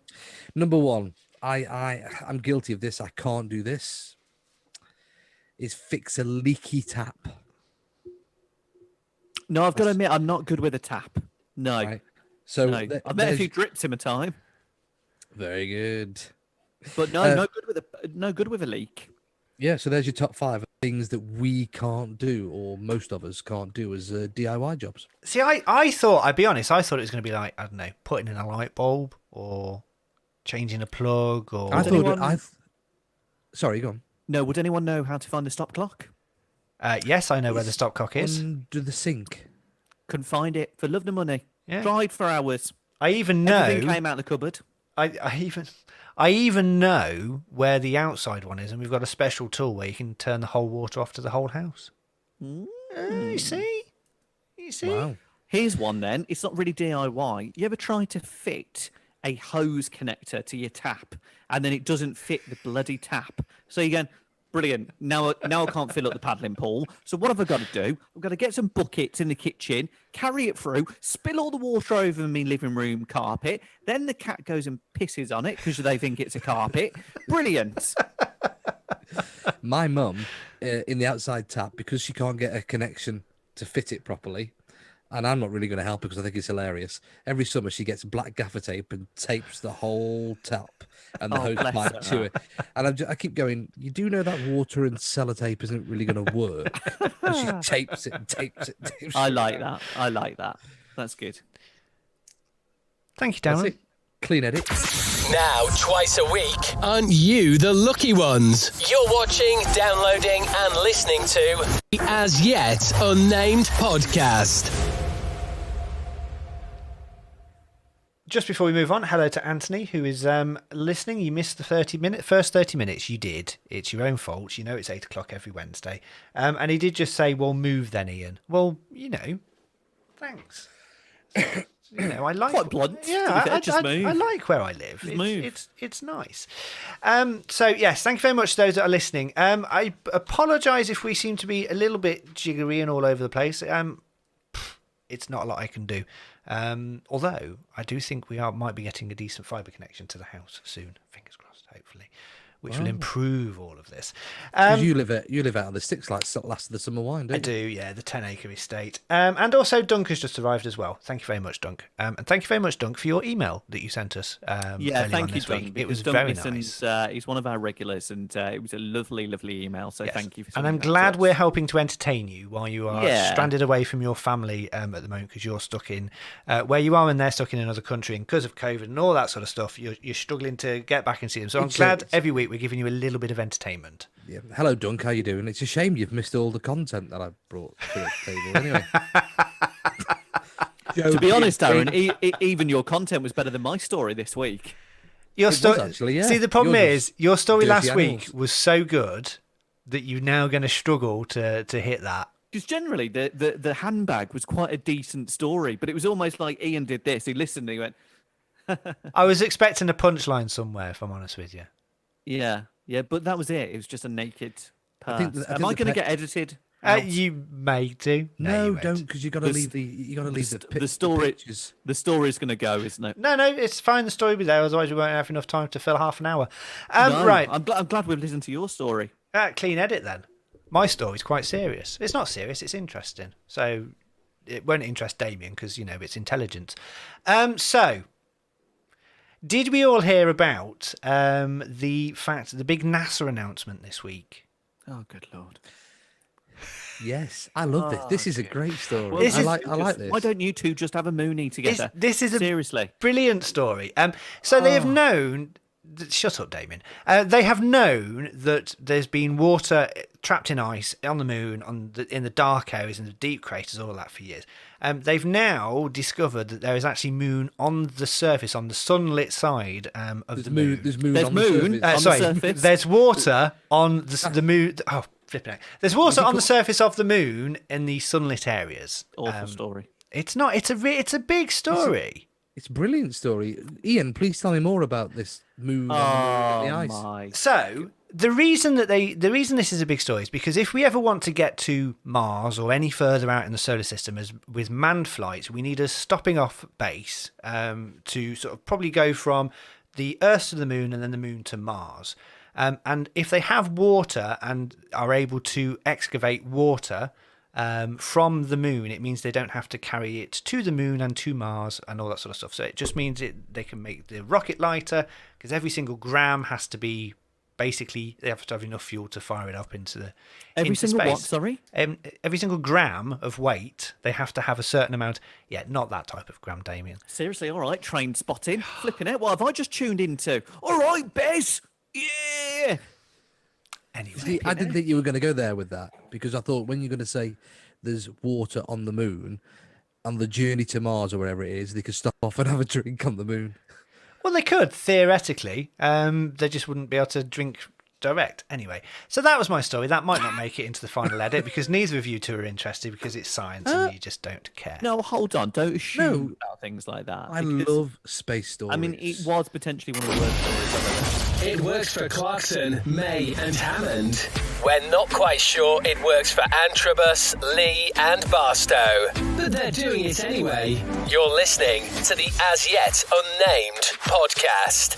Number one. I'm guilty of this. I can't do this. Is fix a leaky tap.
No, I've got to admit, I'm not good with a tap. No.
Right. So
no. I've met a few drips in my time.
Very good.
But no, no good with a leak.
Yeah, so there's your top 5 things that we can't do, or most of us can't do as DIY jobs.
See, I thought, I'd be honest, I thought it was going to be like, I don't know, putting in a light bulb or changing a plug or...
Sorry, go on.
No, would anyone know how to find the stop clock?
Yes, I know where the stopcock is.
Under the sink.
Couldn't find it for love nor money.
Yeah.
Tried for hours.
I even know...
Everything came out the cupboard.
I even know where the outside one is, and we've got a special tool where you can turn the whole water off to the whole house. You see?
Wow.
Here's one then. It's not really DIY. You ever try to fit a hose connector to your tap, and then it doesn't fit the bloody tap? So you're going, brilliant. Now I can't fill up the paddling pool. So what have I got to do? I've got to get some buckets in the kitchen, carry it through, spill all the water over my living room carpet. Then the cat goes and pisses on it because they think it's a carpet. Brilliant.
My mum, in the outside tap, because she can't get a connection to fit it properly, and I'm not really going to help her because I think it's hilarious. Every summer she gets black gaffer tape and tapes the whole tap and the hose pipe to it. And I keep going, you do know that water and sellotape isn't really going to work. And she tapes it and tapes it.
I like that. That's good.
Thank you, Darren.
Clean edit.
Now, twice a week, aren't you the lucky ones? You're watching, downloading, and listening to the As Yet Unnamed Podcast.
Just before we move on, hello to Anthony, who is listening. You missed the first 30 minutes. You did. It's your own fault. You know it's 8 o'clock every Wednesday. And he did just say, well, move then, Ian. Well, thanks. I like...
Quite blunt.
Yeah, I like where I live. It's nice. So, yes, thank you very much to those that are listening. I apologise if we seem to be a little bit jiggery and all over the place. It's not a lot I can do. Although I do think we might be getting a decent fibre connection to the house soon. Fingers crossed, hopefully, which will improve all of this.
You live out of the sticks like last of the summer wine, don't you?
I do, yeah, the 10-acre estate. And also Dunk has just arrived as well. Thank you very much, Dunk. And thank you very much, Dunk, for your email that you sent us.
Thank you, Dunk.
It was
Dunk
very
listens,
nice.
He's one of our regulars, and it was a lovely, lovely email. So thank you.
And I'm glad we're helping to entertain you while you are stranded away from your family at the moment, because you're stuck in where you are, and they're stuck in another country, and because of COVID and all that sort of stuff, you're struggling to get back and see them. So I'm glad every week we're giving you a little bit of entertainment.
Yeah. Hello, Dunk. How you doing? It's a shame you've missed all the content that I brought to the table. Anyway.
To be honest, Darren, even your content was better than my story this week.
Your story,
actually, yeah.
See, the problem is your story last
animals.
week was so good that you're now going to struggle to hit that.
Because generally, the handbag was quite a decent story, but it was almost like Ian did this. He listened and he went.
I was expecting a punchline somewhere, if I'm honest with you.
Yeah, but that was it. It was just a naked purse. Am I going to get edited?
You may do.
No, don't, because you got to leave the
story.
pictures.
The story's going to go, isn't it?
No, it's fine. The story will be there. Otherwise, we won't have enough time to fill half an hour.
No,
right.
I'm glad we've listened to your story.
Clean edit then. My story's quite serious. It's not serious. It's interesting. So it won't interest Damien because it's intelligence. So. Did we all hear about the big NASA announcement this week?
Oh, good Lord.
Yes, I love this. This is a great story. Well, I like this.
Why don't you two just have a moonie together?
This is
seriously
a brilliant story. So they have known... Shut up, Damien. They have known that there's been water trapped in ice on the moon, in the dark areas, in the deep craters, all of that for years. They've now discovered that there is actually moon on the surface, on the sunlit side of the moon.
There's moon on the
surface.
There's water on the moon. Oh, flipping out. There's water on the surface of the moon in the sunlit areas.
Awful story.
It's not. It's a big story.
It's a brilliant story. Ian, please tell me more about this moon on the ice.
So the reason this is a big story is because if we ever want to get to Mars or any further out in the solar system as with manned flights, we need a stopping off base to sort of probably go from the Earth to the Moon and then the Moon to Mars. And if they have water and are able to excavate water from the Moon, it means they don't have to carry it to the Moon and to Mars and all that sort of stuff. So it just means they can make the rocket lighter, because every single gram has to be, basically, they have to have enough fuel to fire it up into
Every single
space.
what, sorry?
Every single gram of weight, they have to have a certain amount. Yeah, not that type of gram, Damien.
Seriously, all right, train spotting. Flipping it. What have I just tuned into? All right, Bez. Yeah.
Anyway,
See, I didn't think you were going to go there with that, because I thought when you're going to say there's water on the Moon, on the journey to Mars or wherever it is, they could stop off and have a drink on the Moon.
well, they could, theoretically. They just wouldn't be able to drink direct. Anyway, so that was my story. That might not make it into the final edit because neither of you two are interested because it's science and you just don't care.
No, hold on. Don't assume about things like that.
I love space stories.
I mean, it was potentially one of the worst stories I've ever heard.
It works for Clarkson, May and Hammond. We're not quite sure it works for Antrobus, Lee and Barstow. But they're doing it anyway. You're listening to the As Yet Unnamed Podcast.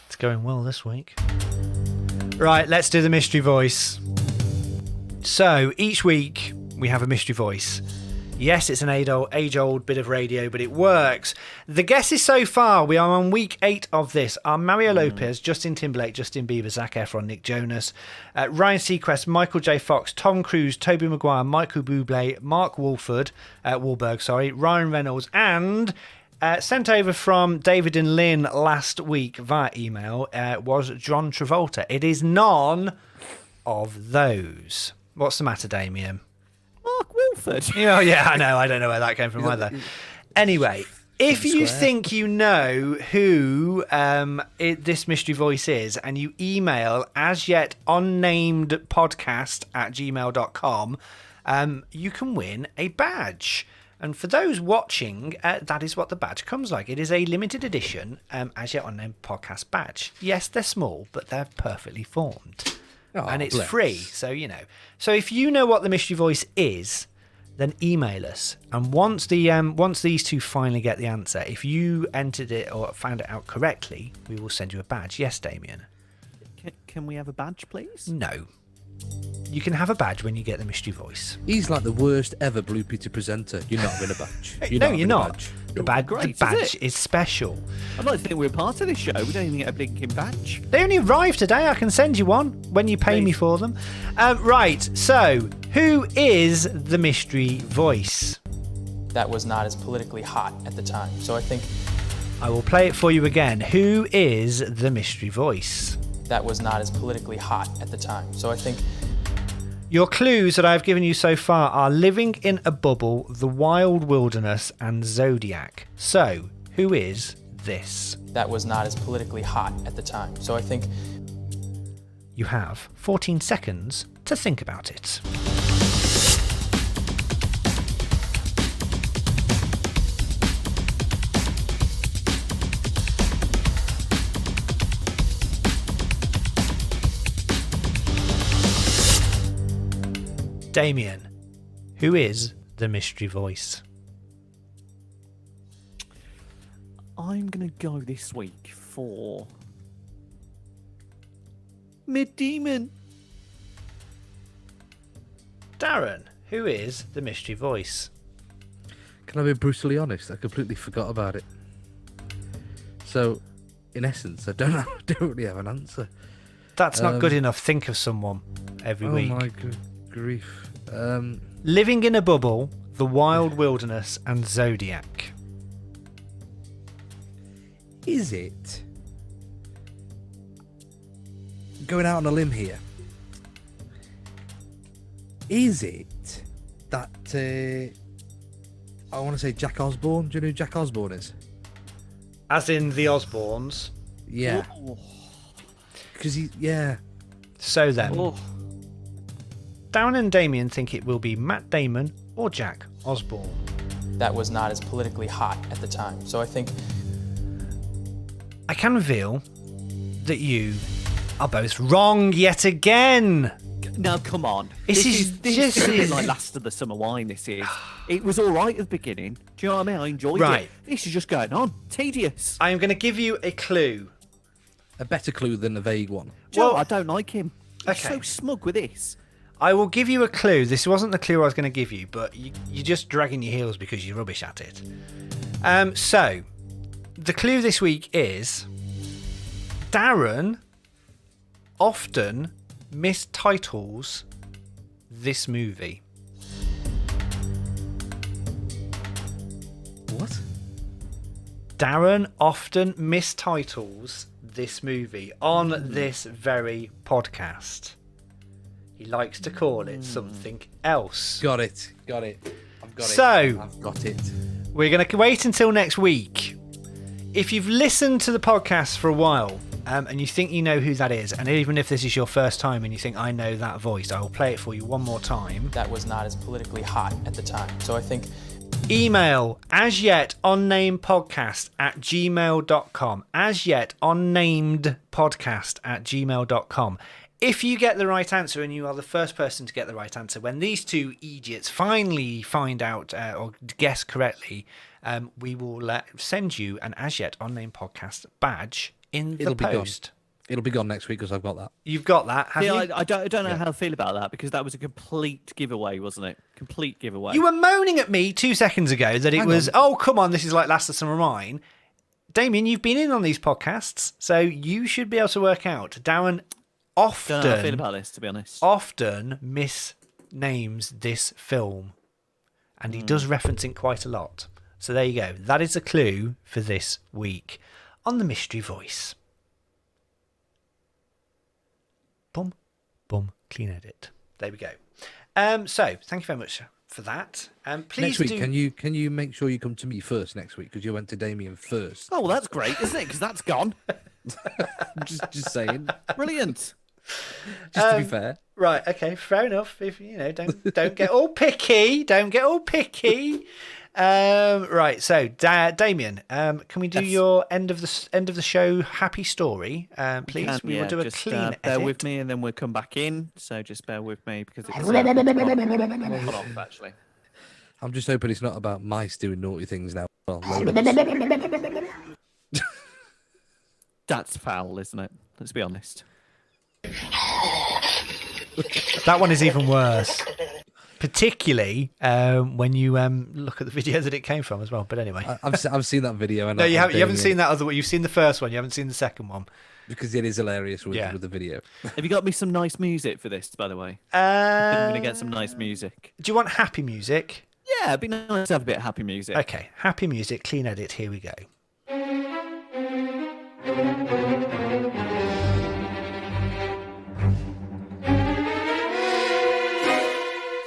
It's going well this week. Right, let's do the mystery voice. So, each week we have a mystery voice. Yes, it's an age-old bit of radio, but it works. The guesses so far, we are on week 8 of this, are Mario Lopez, Justin Timberlake, Justin Bieber, Zac Efron, Nick Jonas, Ryan Seacrest, Michael J. Fox, Tom Cruise, Tobey Maguire, Michael Bublé, Mark Wahlberg, Ryan Reynolds, and sent over from David and Lynn last week via email was John Travolta. It is none of those. What's the matter, Damien?
Mark Wilford.
Oh, yeah, I know. I don't know where that came from either. Anyway, if you think you know who this mystery voice is and you email asyetUnnamedPodcast@gmail.com, you can win a badge. And for those watching, that is what the badge comes like. It is a limited edition As Yet Unnamed Podcast badge. Yes, they're small, but they're perfectly formed.
Oh,
and it's
bless.
free, so you know. So if you know what the mystery voice is, then email us. And once these two finally get the answer, if you entered it or found it out correctly, we will send you a badge. Yes, Damien?
Can we have a badge, please?
No. You can have a badge when you get the mystery voice.
He's like the worst ever Blue Peter presenter. You're not having a badge.
No, you're not. The badge
Great,
is special.
I'd like to think we're part of this show. We don't even get a blinking badge.
They only arrived today. I can send you one when you pay me for them. Right, so who is the mystery voice?
That was not as politically hot at the time. So I think
I will play it for you again. Who is the mystery voice?
that was not as politically hot at the time. So I think
your clues that I've given you so far are Living in a Bubble, The Wild Wilderness, and Zodiac. So, who is this?
that was not as politically hot at the time. So I think
you have 14 seconds to think about it. Damien, who is the mystery voice?
I'm going to go this week for Mid-Demon.
Darren, who is the mystery voice?
Can I be brutally honest? I completely forgot about it. So, in essence, I don't really have an answer.
That's not good enough. Think of someone every week.
Oh my good grief.
Living in a Bubble, The Wild Wilderness, and Zodiac.
Is it going out on a limb here? Is it that I want to say Jack Osborne? Do you know who Jack Osborne is?
As in the Osbournes.
Yeah. Because yeah.
So then, Darren and Damien think it will be Matt Damon or Jack Osborne.
that was not as politically hot at the time. So I think
I can reveal that you are both wrong yet again.
Now, come on.
This
is
just
a bit like Last of the Summer Wine, this is. It was all right at the beginning. Do you know what I mean? I enjoyed it. This is just going on. Tedious.
I am going to give you a clue.
A better clue than a vague one.
Well, I don't like him. He's
Okay.
so smug with this.
I will give you a clue. This wasn't the clue I was going to give you, but you're just dragging your heels because you're rubbish at it. So, the clue this week is Darren often mistitles this movie.
What?
Darren often mistitles this movie on this very podcast. He likes to call it something else.
Got it. I've got it. I've got it.
We're going to wait until next week. If you've listened to the podcast for a while and you think you know who that is, and even if this is your first time and you think, I know that voice, I will play it for you one more time.
That was not as politically hot at the time. So I think
Email asyetUnnamedPodcast@gmail.com. asyetUnnamedPodcast@gmail.com. If you get the right answer, and you are the first person to get the right answer, when these two idiots finally find out or guess correctly, we will send you an As Yet Unnamed Podcast badge in the post.
It'll be gone next week because I've got that.
You've got that, have you?
I don't know how I feel about that, because that was a complete giveaway, wasn't it? Complete giveaway.
You were moaning at me 2 seconds ago that it was, oh, come on, this is like Last of Summer Wine. Damien, you've been in on these podcasts, so you should be able to work out. Darren often...
don't know how I feel about this, to be honest.
Often misnames this film, and he does reference it quite a lot. So there you go. That is a clue for this week on the Mystery Voice. Boom, boom, clean edit. There we go. So thank you very much for that. Please
next week, can you make sure you come to me first next week, because you went to Damien first.
Oh, well, that's great, isn't it? Because that's gone.
just saying.
Brilliant.
Just to be fair.
Right. Okay. Fair enough. If don't get all picky. Don't get all picky. Right. So, Damien, can we do your end of the show happy story, please? We will do a
just,
clean edit.
bear with me, and then we'll come back in. So just bear with me, because it's hold on, actually.
I'm just hoping it's not about mice doing naughty things now. Well,
That's foul, isn't it? Let's be honest.
That one is even worse, particularly when you look at the video that it came from as well. But anyway,
I've seen that video. And
no, you haven't seen that other one. You've seen the first one. You haven't seen the second one,
because it is hilarious with the video.
Have you got me some nice music for this, by the way? I'm going to get some nice music.
Do you want happy music?
Yeah, it'd be nice to have a bit of happy music.
Okay, happy music, clean edit. Here we go.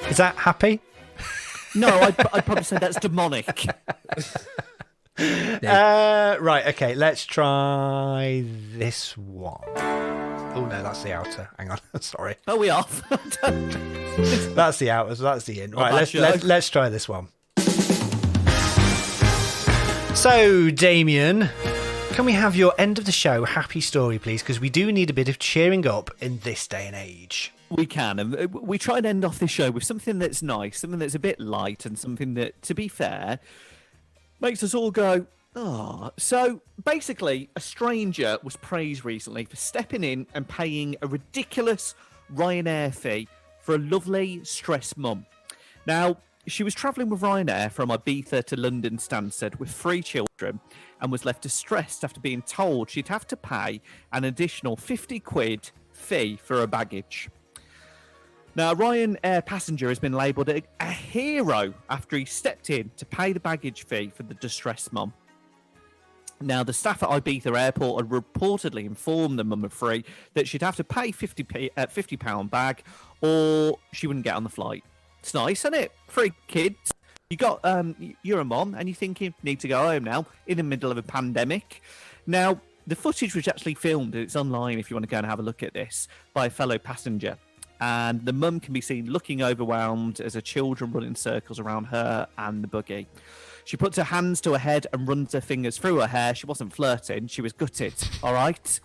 Is that happy?
No, I'd probably say that's demonic.
Right, okay, let's try this one. Oh no, that's the outer. Hang on, sorry.
Oh, we off.
That's the outer, so that's the in. Right, let's try this one. So, Damien, can we have your end of the show happy story, please? Because we do need a bit of cheering up in this day and age.
We can, and we try and end off this show with something that's nice, something that's a bit light, and something that, to be fair, makes us all go, oh. So, basically, a stranger was praised recently for stepping in and paying a ridiculous Ryanair fee for a lovely, stressed mum. Now, she was travelling with Ryanair from Ibiza to London Stansted with 3 children, and was left distressed after being told she'd have to pay an additional £50 fee for her baggage. Now, a Ryanair passenger has been labelled a hero after he stepped in to pay the baggage fee for the distressed mum. Now, the staff at Ibiza Airport had reportedly informed the mum of 3 that she'd have to pay £50 bag, or she wouldn't get on the flight. It's nice, isn't it? 3 kids. You're a mom, and you think you need to go home now in the middle of a pandemic. Now, the footage was actually filmed, and it's online if you want to go and have a look at this, by a fellow passenger. And the mum can be seen looking overwhelmed as her children run in circles around her and the buggy. She puts her hands to her head and runs her fingers through her hair. She wasn't flirting, she was gutted, all right?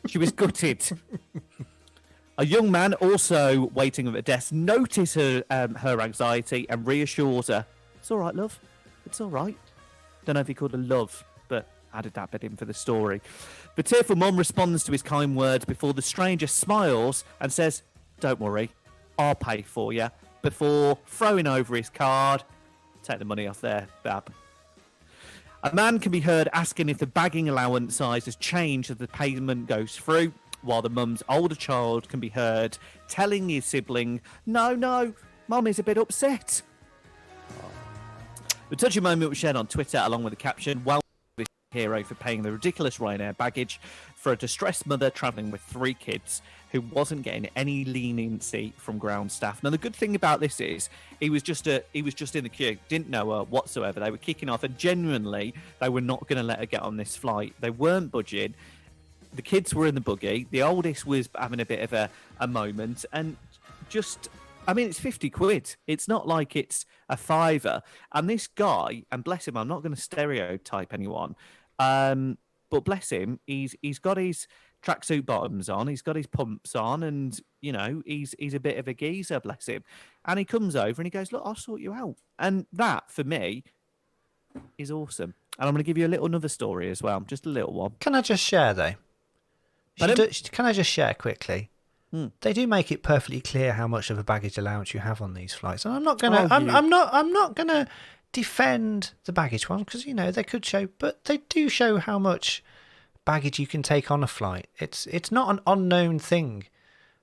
She was gutted. A young man also waiting at the desk noticed her anxiety and reassures her, "It's all right, love. It's all right." Don't know if he called her love, but added that bit in for the story. The tearful mum responds to his kind words before the stranger smiles and says, "Don't worry, I'll pay for you," before throwing over his card. Take the money off there, Bab. A man can be heard asking if the bagging allowance size has changed as the payment goes through, while the mum's older child can be heard telling his sibling, no, Mum is a bit upset. The touching moment was shared on Twitter along with the caption, "Well, this hero for paying the ridiculous Ryanair baggage for a distressed mother travelling with 3 kids who wasn't getting any leniency from ground staff." Now, the good thing about this is he was just in the queue, didn't know her whatsoever. They were kicking off, and genuinely, they were not going to let her get on this flight. They weren't budging. The kids were in the buggy. The oldest was having a bit of a moment, and just, I mean, it's 50 quid. It's not like it's a fiver. And this guy, and bless him, I'm not going to stereotype anyone, but bless him, he's got his tracksuit bottoms on, he's got his pumps on, and, you know, he's a bit of a geezer, bless him. And he comes over and he goes, "Look, I'll sort you out." And that, for me, is awesome. And I'm going to give you another story as well, just a little one.
Can I just share, though? Can I just share quickly? They do make it perfectly clear how much of a baggage allowance you have on these flights, and I'm not gonna, I'm not gonna defend the baggage one because, you know, they could show, but they do show how much baggage you can take on a flight. It's not an unknown thing,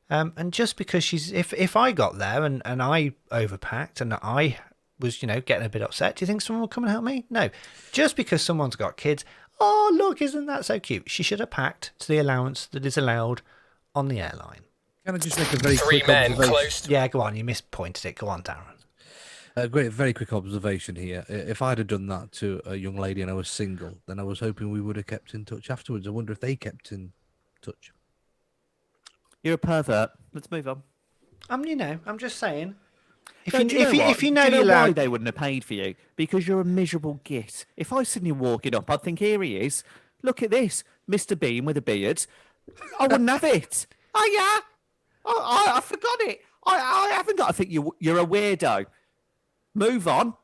and just because if I got there and I overpacked and I was, you know, getting a bit upset, do you think someone will come and help me? No, just because someone's got kids. Oh, look, isn't that so cute? She should have packed to the allowance that is allowed on the airline.
Can I just make a very quick observation?
Yeah, go on. You mispointed it. Go on, Darren.
Very quick observation here. If I'd have done that to a young lady and I was single, then I was hoping we would have kept in touch afterwards. I wonder if they kept in touch.
You're a pervert. Let's move on.
I'm just saying. If
No,
you
do you know
you're
why
allowed,
they wouldn't have paid for you? Because you're a miserable git. If I seen you walking up, I'd think, here he is. Look at this, Mr. Bean with a beard. I wouldn't have it. Oh, yeah? I forgot it. I haven't got to think you're a weirdo. Move on.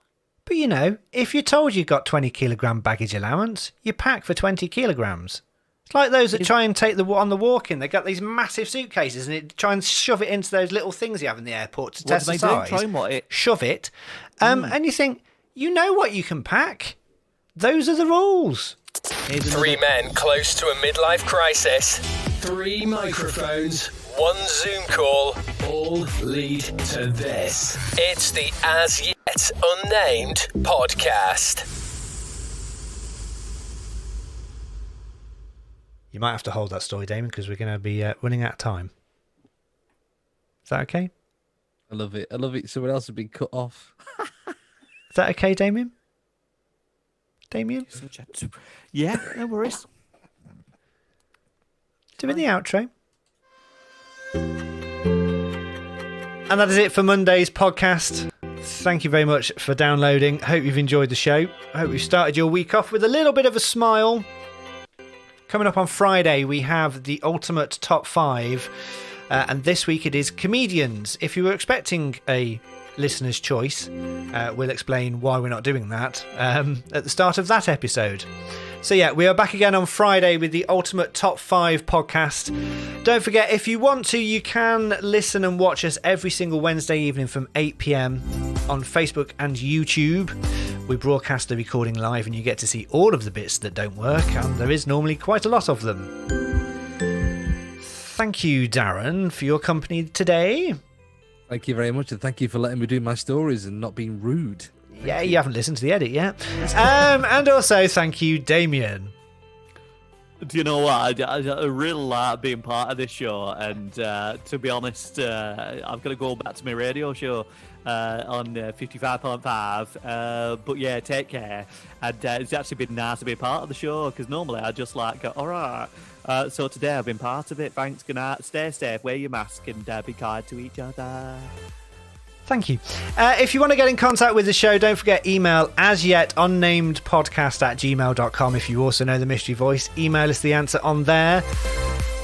But, you know, if you're told you've got 20 kilogram baggage allowance, you pack for 20 kilograms. It's like those that try and take on the walk-in. They got these massive suitcases and try and shove it into those little things you have in the airport to test the size.
Try and what it?
Shove it. And you think, you know what you can pack. Those are the rules.
3 men close to a midlife crisis. 3 microphones, 1 Zoom call, all lead to this. It's the As Yet Unnamed Podcast.
You might have to hold that story, Damon, because we're going to be running out of time. Is that okay?
I love it. Someone else has been cut off.
Is that okay, Damien? Damien?
Yeah, no worries.
Doing the outro. And that is it for Monday's podcast. Thank you very much for downloading. Hope you've enjoyed the show. Hope you've started your week off with a little bit of a smile. Coming up on Friday, we have the ultimate top 5. And this week it is comedians. If you were expecting a listener's choice, we'll explain why we're not doing that at the start of that episode. So yeah, we are back again on Friday with the ultimate top 5 podcast. Don't forget, if you want to, you can listen and watch us every single Wednesday evening from 8 p.m. on Facebook and YouTube. We broadcast the recording live and you get to see all of the bits that don't work, and there is normally quite a lot of them. Thank you, Darren, for your company today.
Thank you very much, and thank you for letting me do my stories and not being rude.
Yeah, you haven't listened to the edit yet. And also, thank you, Damien.
Do you know what? I really like being part of this show, and to be honest, I've got to go back to my radio show on 55.5. But yeah, take care. And it's actually been nice to be a part of the show, because normally I just like go, all right. So today I've been part of it. Thanks, good night. Stay safe, wear your mask, and be kind to each other.
Thank you. If you want to get in contact with the show, don't forget email asyetUnnamedPodcast@gmail.com. If you also know the mystery voice, email us the answer on there.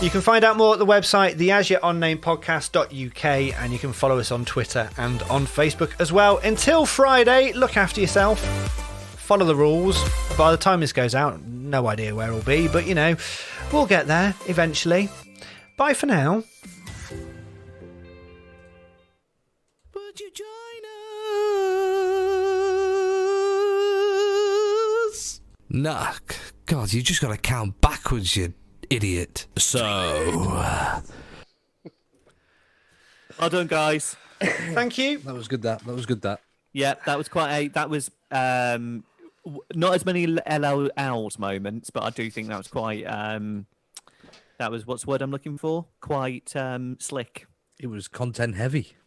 You can find out more at the website, the As Yet Unnamed Podcast.uk, and you can follow us on Twitter and on Facebook as well. Until Friday, look after yourself, follow the rules. By the time this goes out, no idea where it'll be, but we'll get there eventually. Bye for now.
Would you join us? Nah, God, you just got to count backwards, you idiot. So.
Well done, guys.
Thank you.
That was good. That was good.
Yeah, that was that was not as many LOLs moments, but I do think that was quite. That was what's the word I'm looking for? Quite slick.
It was content heavy.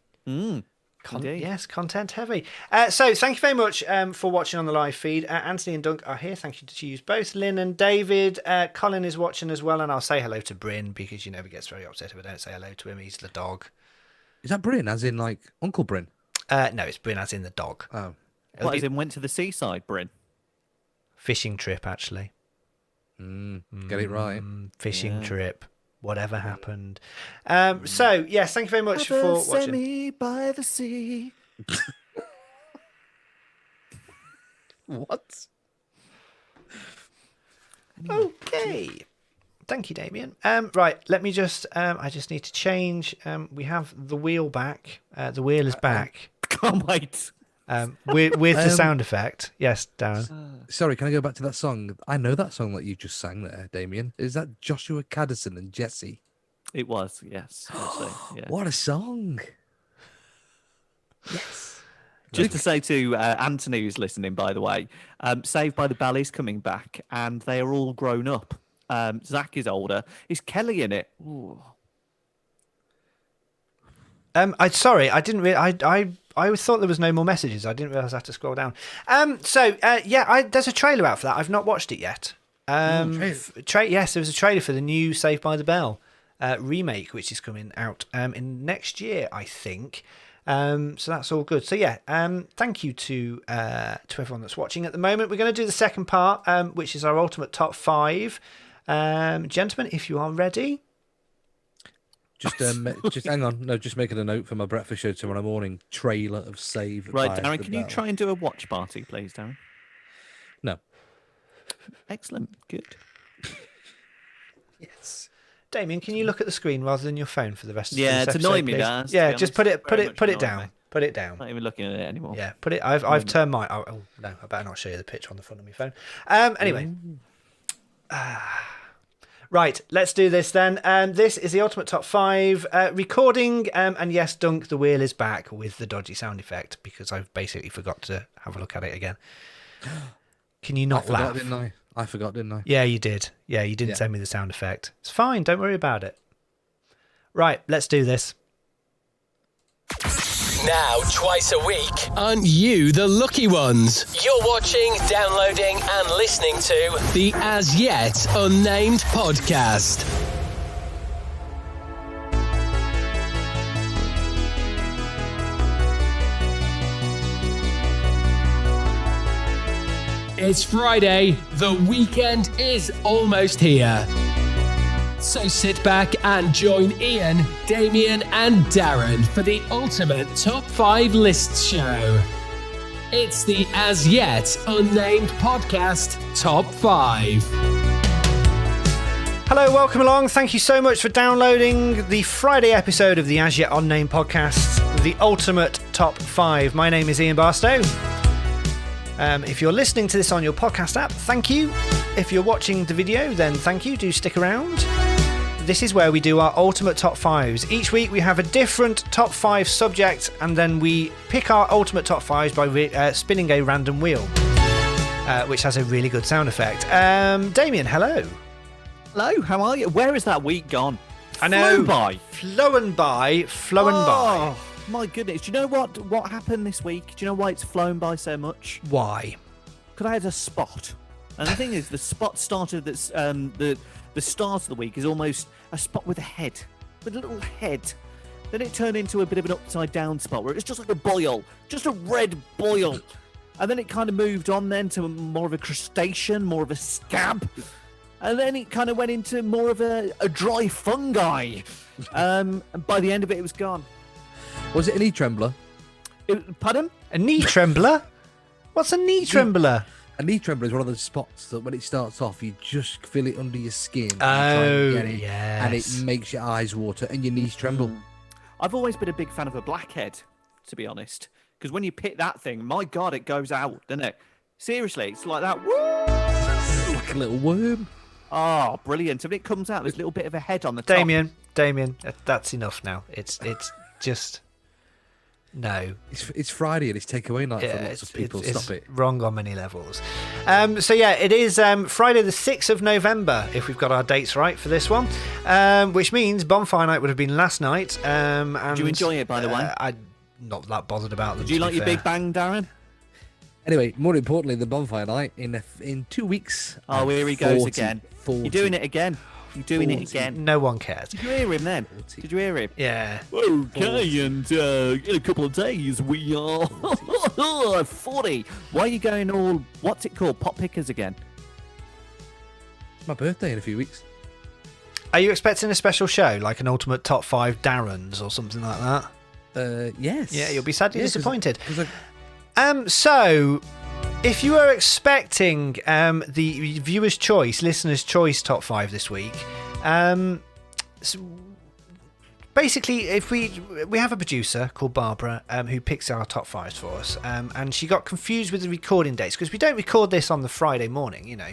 Yes, content heavy. So thank you very much for watching on the live feed. Anthony and Dunk are here. Thank you to you both. Lynn and David. Colin is watching as well, and I'll say hello to Bryn because he gets very upset if I don't say hello to him. He's the dog.
Is that Bryn, as in like Uncle Bryn?
No, it's Bryn as in the dog.
Oh.
What, as in went to the seaside, Bryn?
Fishing trip, actually.
Get it right.
Fishing trip. Whatever happened. So, yes, thank you very much for watching.
Me by the sea.
What?
Okay. Thank you, Damien. Right, let me just... I just need to change. We have the wheel back. The wheel is back.
Can't wait.
With the sound effect. Yes, Darren.
Sorry, can I go back to that song? I know that song that you just sang there, Damien. Is that Joshua Caddison and Jesse?
It was, yes. Actually, yeah.
What a song. Yes.
Just to say to Anthony, who's listening, by the way, Saved by the Bell is coming back, and they are all grown up. Zach is older. Is Kelly in it? Ooh.
Sorry, I didn't. I thought there was no more messages. I didn't realise I had to scroll down. There's a trailer out for that. I've not watched it yet. Yes, there was a trailer for the new Saved by the Bell remake, which is coming out in next year, I think. So that's all good. So yeah, thank you to everyone that's watching at the moment. We're going to do the second part, which is our ultimate top 5. Gentlemen, if you are ready.
Just hang on. No, just making a note for my breakfast show tomorrow morning. Trailer of Save.
Right,
by
Darren,
the
can
Bell.
you try and do a watch party, please, Darren?
No.
Excellent. Good.
Yes. Damien, can you look at the screen rather than your phone for the rest of this
it's
episode,
annoying me,
please?
Daz, to
Yeah,
be
just
honest.
put it
Very much
down.
annoying me.
Put it down.
Not even looking at it anymore.
Yeah, put it. I've turned my. Oh no, I better not show you the picture on the front of my phone. Anyway. Right, let's do this then. This is the ultimate top 5 recording, and yes, Dunk, the wheel is back with the dodgy sound effect because I've basically forgot to have a look at it again. Can you not laugh?
I forgot, didn't I?
Yeah, you did. Yeah, you didn't send me the sound effect. It's fine. Don't worry about it. Right, let's do this.
Now, twice a week, aren't you the lucky ones? You're watching, downloading, and listening to the As Yet Unnamed Podcast. It's Friday. The weekend is almost here. So sit back and join Ian, Damien, and Darren for the ultimate top 5 lists show. It's the As Yet Unnamed Podcast Top 5.
Hello, welcome along. Thank you so much for downloading the Friday episode of the As Yet Unnamed Podcast, the ultimate top 5. My name is Ian Barstow. If you're listening to this on your podcast app, thank you. If you're watching the video, then thank you. Do stick around. This is where we do our ultimate top 5s. Each week we have a different top 5 subject, and then we pick our ultimate top 5s by spinning a random wheel, which has a really good sound effect. Damien, hello.
Hello, how are you? Where is that week gone?
I know.
Flown by.
Flown by.
My goodness. Do you know what happened this week? Do you know why it's flown by so much?
Why?
Because I had a spot. And the thing is, the spot started that's the start of the week is almost a spot with a head, with a little head. Then it turned into a bit of an upside down spot where it's just like a boil, just a red boil. And then it kind of moved on then to more of a crustacean, more of a scab. And then it kind of went into more of a dry fungi. And by the end of it, it was gone.
Was it a knee trembler?
Pardon?
A knee trembler? What's a knee trembler?
A knee trembler is one of those spots that when it starts off, you just feel it under your skin. And
Oh,
try and get it,
yes.
And it makes your eyes water and your knees tremble.
I've always been a big fan of a blackhead, to be honest. Because when you pick that thing, my God, it goes out, doesn't it? Seriously, it's like that. Woo!
Like a little worm.
Oh, brilliant. And it comes out, there's a little bit of a head on the top.
Damien, that's enough now. It's just... No.
It's Friday and it's takeaway night for lots of people. Stop it.
Wrong on many levels. So yeah, it is Friday the 6th of November, if we've got our dates right for this one, which means Bonfire Night would have been last night. And,
did you enjoy it, by the way?
I'm not that bothered about them.
Did you like your Big Bang, Darren?
Anyway, more importantly, the Bonfire Night in 2 weeks.
Oh, here he goes again. You're doing it again. You're doing it again.
No one cares.
Did you hear him then? Did you hear him?
Yeah.
Okay, and in a couple of days we are 40. Why are you going all, what's it called, pop pickers again?
It's my birthday in a few weeks.
Are you expecting a special show, like an ultimate top 5 Darrens or something like that?
Yes.
Yeah, you'll be sadly disappointed.
Cause
So, if you were expecting the viewer's choice, listener's choice top 5 this week, basically, if we have a producer called Barbara who picks our top 5s for us, and she got confused with the recording dates because we don't record this on the Friday morning. You know,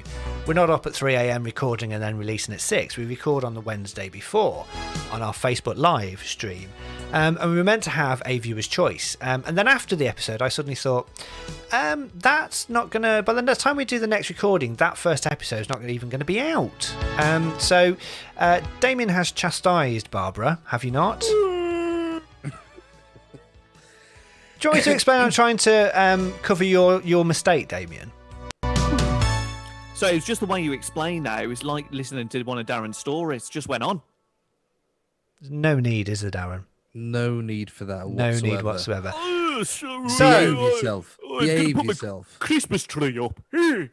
we're not up at 3 a.m. recording and then releasing at 6. We record on the Wednesday before on our Facebook live stream. And we were meant to have a viewer's choice. And then after the episode, I suddenly thought, that's not going to... By the time we do the next recording, that first episode is not even going to be out. So Damien has chastised Barbara, have you not? Do you want me to explain? I'm trying to cover your mistake, Damien.
So it was just the way you explained that. It was like listening to one of Darren's stories. Just went on.
There's no need, is there, Darren?
No need for that
whatsoever. No need whatsoever.
Behave yourself. Behave yourself.
Christmas tree up.
Behave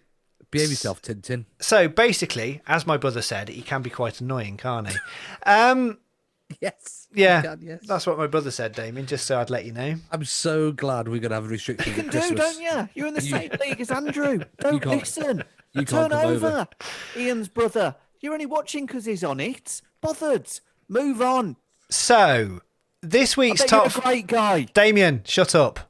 yourself, Tintin.
So basically, as my brother said, he can be quite annoying, can't he?
Yes.
Yeah, yes. That's what my brother said, Damien, just so I'd let you know.
I'm so glad we're going to have restrictions at
You
Christmas.
do, don't you? You're in the same league as Andrew. Don't listen.
You
Turn
can't come
over. Ian's brother. You're only watching because he's on it. Bothered. Move on.
So... This week's top...
You're a great guy.
Damien, shut up.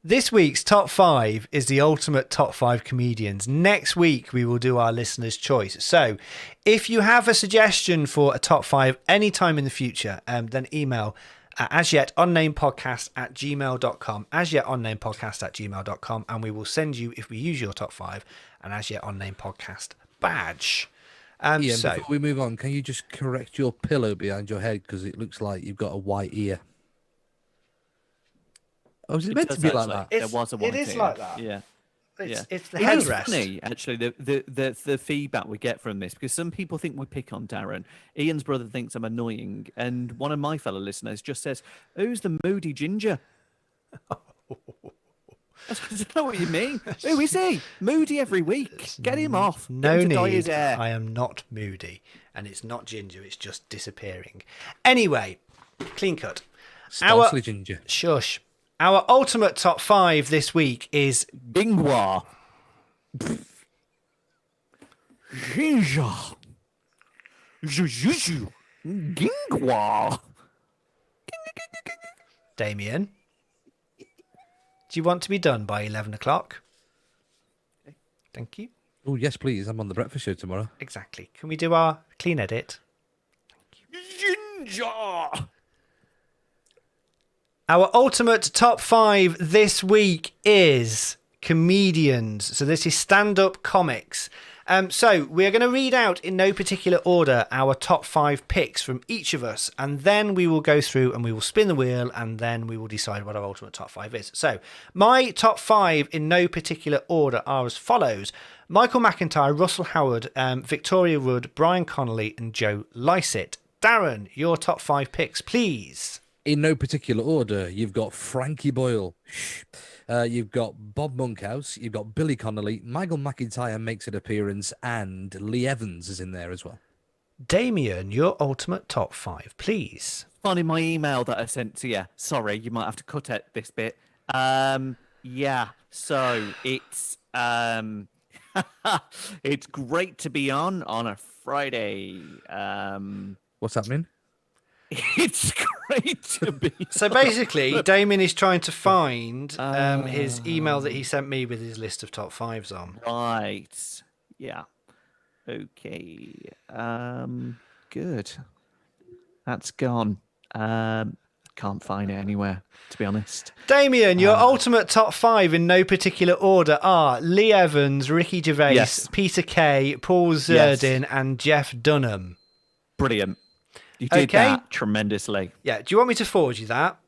This week's top 5 is the ultimate top 5 comedians. Next week, we will do our listener's choice. So, if you have a suggestion for a top 5 anytime in the future, then email at asyetUnnamedPodcast@gmail.com, asyetUnnamedPodcast@gmail.com, and we will send you, if we use your top 5, an As Yet Unnamed Podcast badge.
Ian, before we move on, can you just correct your pillow behind your head because it looks like you've got a white ear? Oh, is it meant to be like that?
There was a white ear.
It is like that.
Yeah.
It's the headrest.
It's funny, actually, the feedback we get from this, because some people think we pick on Darren. Ian's brother thinks I'm annoying, and one of my fellow listeners just says, "Who's the moody ginger?" I don't know what you mean. Who is he? Moody every week. Get him off.
No
Get him to dye
need.
his hair.
I am not moody, and it's not ginger. It's just disappearing. Anyway, clean cut.
Sparsely ginger.
Shush. Our ultimate top 5 this week is
Bingwa. Ginger. Juju. Gingwa.
Damien. Do you want to be done by 11 o'clock? Thank you.
Oh, yes, please. I'm on the breakfast show tomorrow.
Exactly. Can we do our clean edit?
Ginger.
Our ultimate top 5 this week is comedians. So this is stand-up comics. So we're going to read out in no particular order our top 5 picks from each of us, and then we will go through and we will spin the wheel, and then we will decide what our ultimate top 5 is. So my top 5 in no particular order are as follows: Michael McIntyre, Russell Howard, Victoria Rudd, Brian Connolly, and Joe Lycett. Darren, your top 5 picks, please.
In no particular order, you've got Frankie Boyle. You've got Bob Monkhouse. You've got Billy Connolly. Michael McIntyre makes an appearance, and Lee Evans is in there as well.
Damien, your ultimate top 5, please.
Finding my email that I sent to you. Sorry, you might have to cut out this bit. Yeah, so it's it's great to be on a Friday.
What's happening?
It's great to be.
So basically, Damien is trying to find his email that he sent me with his list of top 5s on.
Right. Yeah. Okay. Good. That's gone. Can't find it anywhere, to be honest.
Damien, your ultimate top 5 in no particular order are Lee Evans, Ricky Gervais,
Yes.
Peter Kay, Paul Zerdin, and Jeff Dunham.
Brilliant. You did
Okay.
that tremendously.
Yeah, do you want me to forward you that?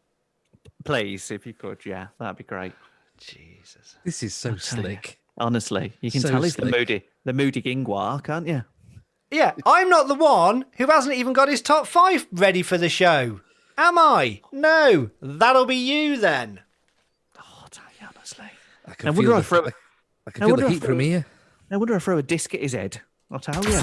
Please, if you could, yeah, that'd be great.
Jesus.
This is so slick.
Honestly, you can
So
tell he's
slick.
the moody Gingwa, can't you?
Yeah, I'm not the one who hasn't even got his top 5 ready for the show. Am I? No, that'll be you then.
Oh, honestly.
I
I
can
wonder
feel
if
the, I can feel the heat from here.
I wonder if I throw a disc at his head. I'll tell you.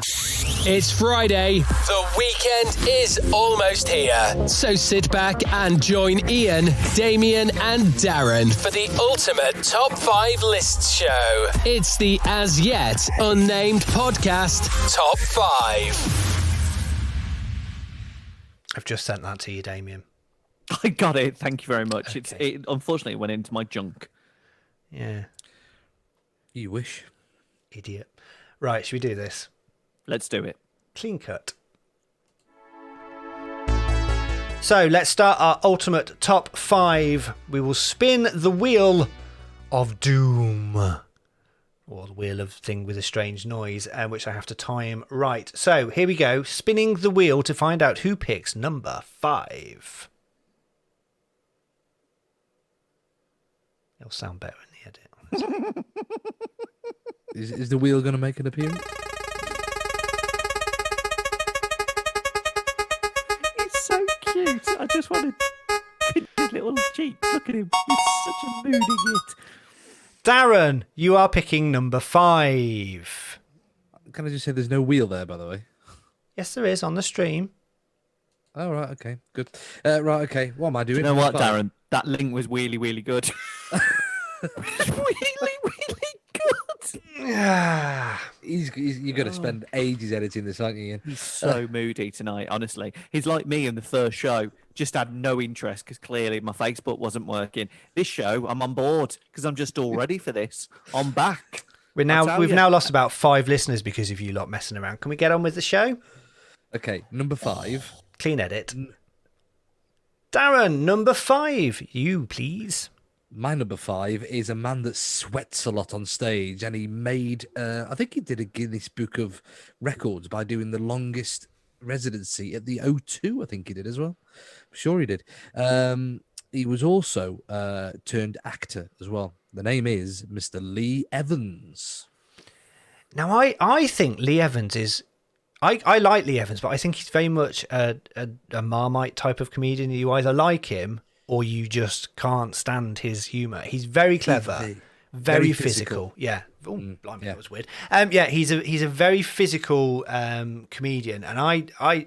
It's Friday. The weekend is almost here. So sit back and join Ian, Damien, and Darren for the ultimate top 5 lists show. It's the As Yet Unnamed Podcast Top 5.
I've just sent that to you, Damien.
I got it. Thank you very much.
Okay.
It unfortunately went into my junk.
Yeah,
You wish.
idiot. Right, should we do this?
Let's do it.
Clean cut. So let's start our ultimate top 5. We will spin the wheel of doom. Or the wheel of thing with a strange noise, which I have to time right. So here we go. Spinning the wheel to find out who picks number 5. It'll sound better in the edit.
Is the wheel going to make an appearance?
He's so cute. I just want to pinch his little cheeks. Look at him. He's such a moody git.
Darren, you are picking number 5.
Can I just say there's no wheel there, by the way?
Yes, there is on the stream.
Oh, right, okay, good. Right, okay, what am I doing?
You know what,
Fine.
Darren? That link was really, really good. really, really good.
You're going to spend ages editing this, aren't you, Ian?
He's so moody tonight, honestly. He's like me in the first show, just had no interest because clearly my Facebook wasn't working. This show, I'm on board because I'm just all ready for this. I'm back.
We've now lost about 5 listeners because of you lot messing around. Can we get on with the show?
Okay, number 5.
Clean edit. Darren, number 5. You, please.
My number 5 is a man that sweats a lot on stage, and he made, I think he did a Guinness Book of Records by doing the longest residency at the O2, I think he did as well. I'm sure he did. He was also turned actor as well. The name is Mr. Lee Evans.
Now, I think Lee Evans is... I like Lee Evans, but I think he's very much a Marmite type of comedian. You either like him or you just can't stand his humour. He's very clever, very physical. Yeah. Oh, blimey, that was weird. Yeah, he's a very physical comedian, and I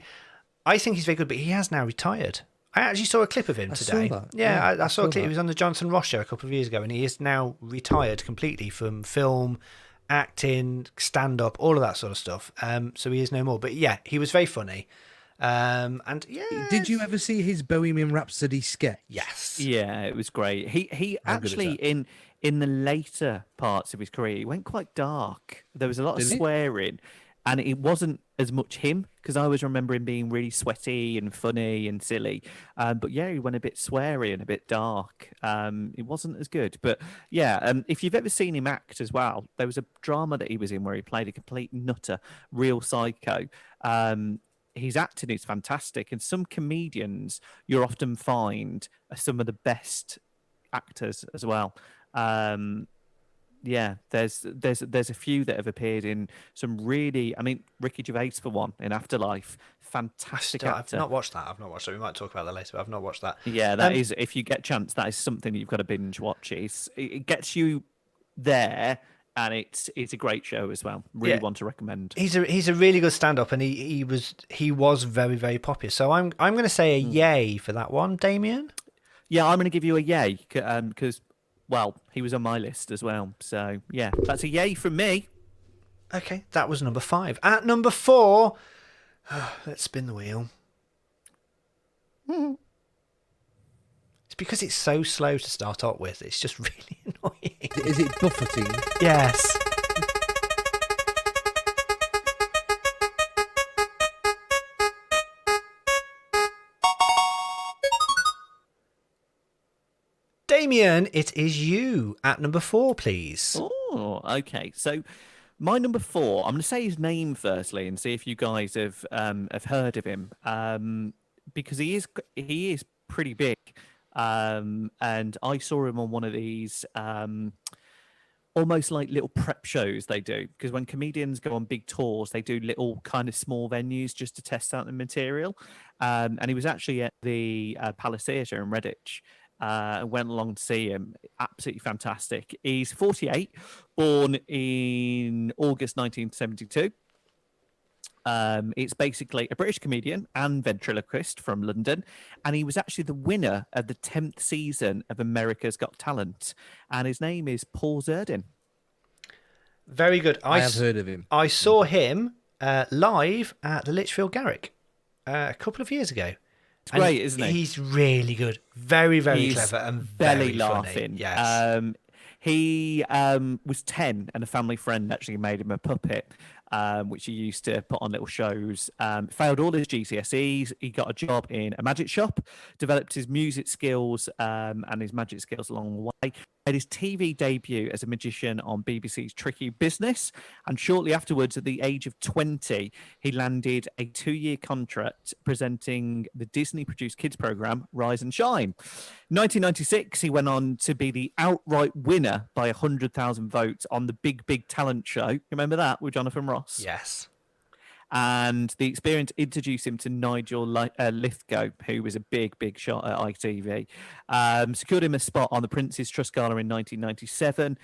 think he's very good, but he has now retired. I actually saw a clip of him today.
Saw that.
Yeah, I saw a clip.
that.
He was on the Jonathan Ross show a couple of years ago, and he is now retired completely from film, acting, stand-up, all of that sort of stuff. So he is no more. But yeah, he was very funny. And yeah,
Did you ever see his Bohemian Rhapsody sketch?
Yes.
Yeah, it was great. He
How good is
actually
that?
in the later parts of his career, he went quite dark. There was a lot of
Did he?
swearing, and it wasn't as much him because I always remember him being really sweaty and funny and silly. But yeah, he went a bit sweary and a bit dark. It wasn't as good. But yeah, if you've ever seen him act as well, there was a drama that he was in where he played a complete nutter, real psycho. His acting is fantastic, and some comedians you'll often find are some of the best actors as well. Yeah, there's a few that have appeared in some really. I mean, Ricky Gervais for one in Afterlife, fantastic
I've
actor.
not watched that. I've not watched it. We might talk about that later, but I've not watched that.
Yeah, that is. If you get a chance, that is something you've got to binge watch. It gets you there, and it's a great show as well. Really want to recommend.
He's a really good stand-up, and he was very, very popular. So I'm going to say a yay for that one, Damien.
Yeah, I'm going to give you a yay because, well, he was on my list as well. So yeah, that's a yay from me.
Okay, that was number 5. At number 4, let's spin the wheel. It's because it's so slow to start off with. It's just really annoying.
Is it buffeting?
Yes. Damien, it is you at number 4, please.
Oh, okay. So my number 4, I'm going to say his name firstly and see if you guys have heard of him, because he is pretty big, and I saw him on one of these almost like little prep shows they do, because when comedians go on big tours, they do little kind of small venues just to test out the material, and he was actually at the Palace Theatre in Redditch. Went along to see him. Absolutely fantastic. He's 48, born in August 1972. It's basically a British comedian and ventriloquist from London, and he was actually the winner of the 10th season of America's Got Talent, and his name is Paul Zerdin.
Very good.
I have heard of him.
I saw him live at the Lichfield Garrick a couple of years ago.
It's great, isn't he?
He's really good. Very, very
He's
clever and
belly
very
laughing.
Funny. Yes.
He was 10 and a family friend actually made him a puppet, which he used to put on little shows. Failed all his GCSEs. He got a job in a magic shop, developed his music skills and his magic skills along the way. Made his TV debut as a magician on BBC's Tricky Business, and shortly afterwards, at the age of 20, he landed a 2-year contract presenting the Disney-produced kids program Rise and Shine. 1996, he went on to be the outright winner by 100,000 votes on the Big Big Talent Show. Remember that with Jonathan Ross?
Yes.
And the experience introduced him to Nigel Lithgow, who was a big shot at ITV. Secured him a spot on the Prince's Trust Gala in 1997.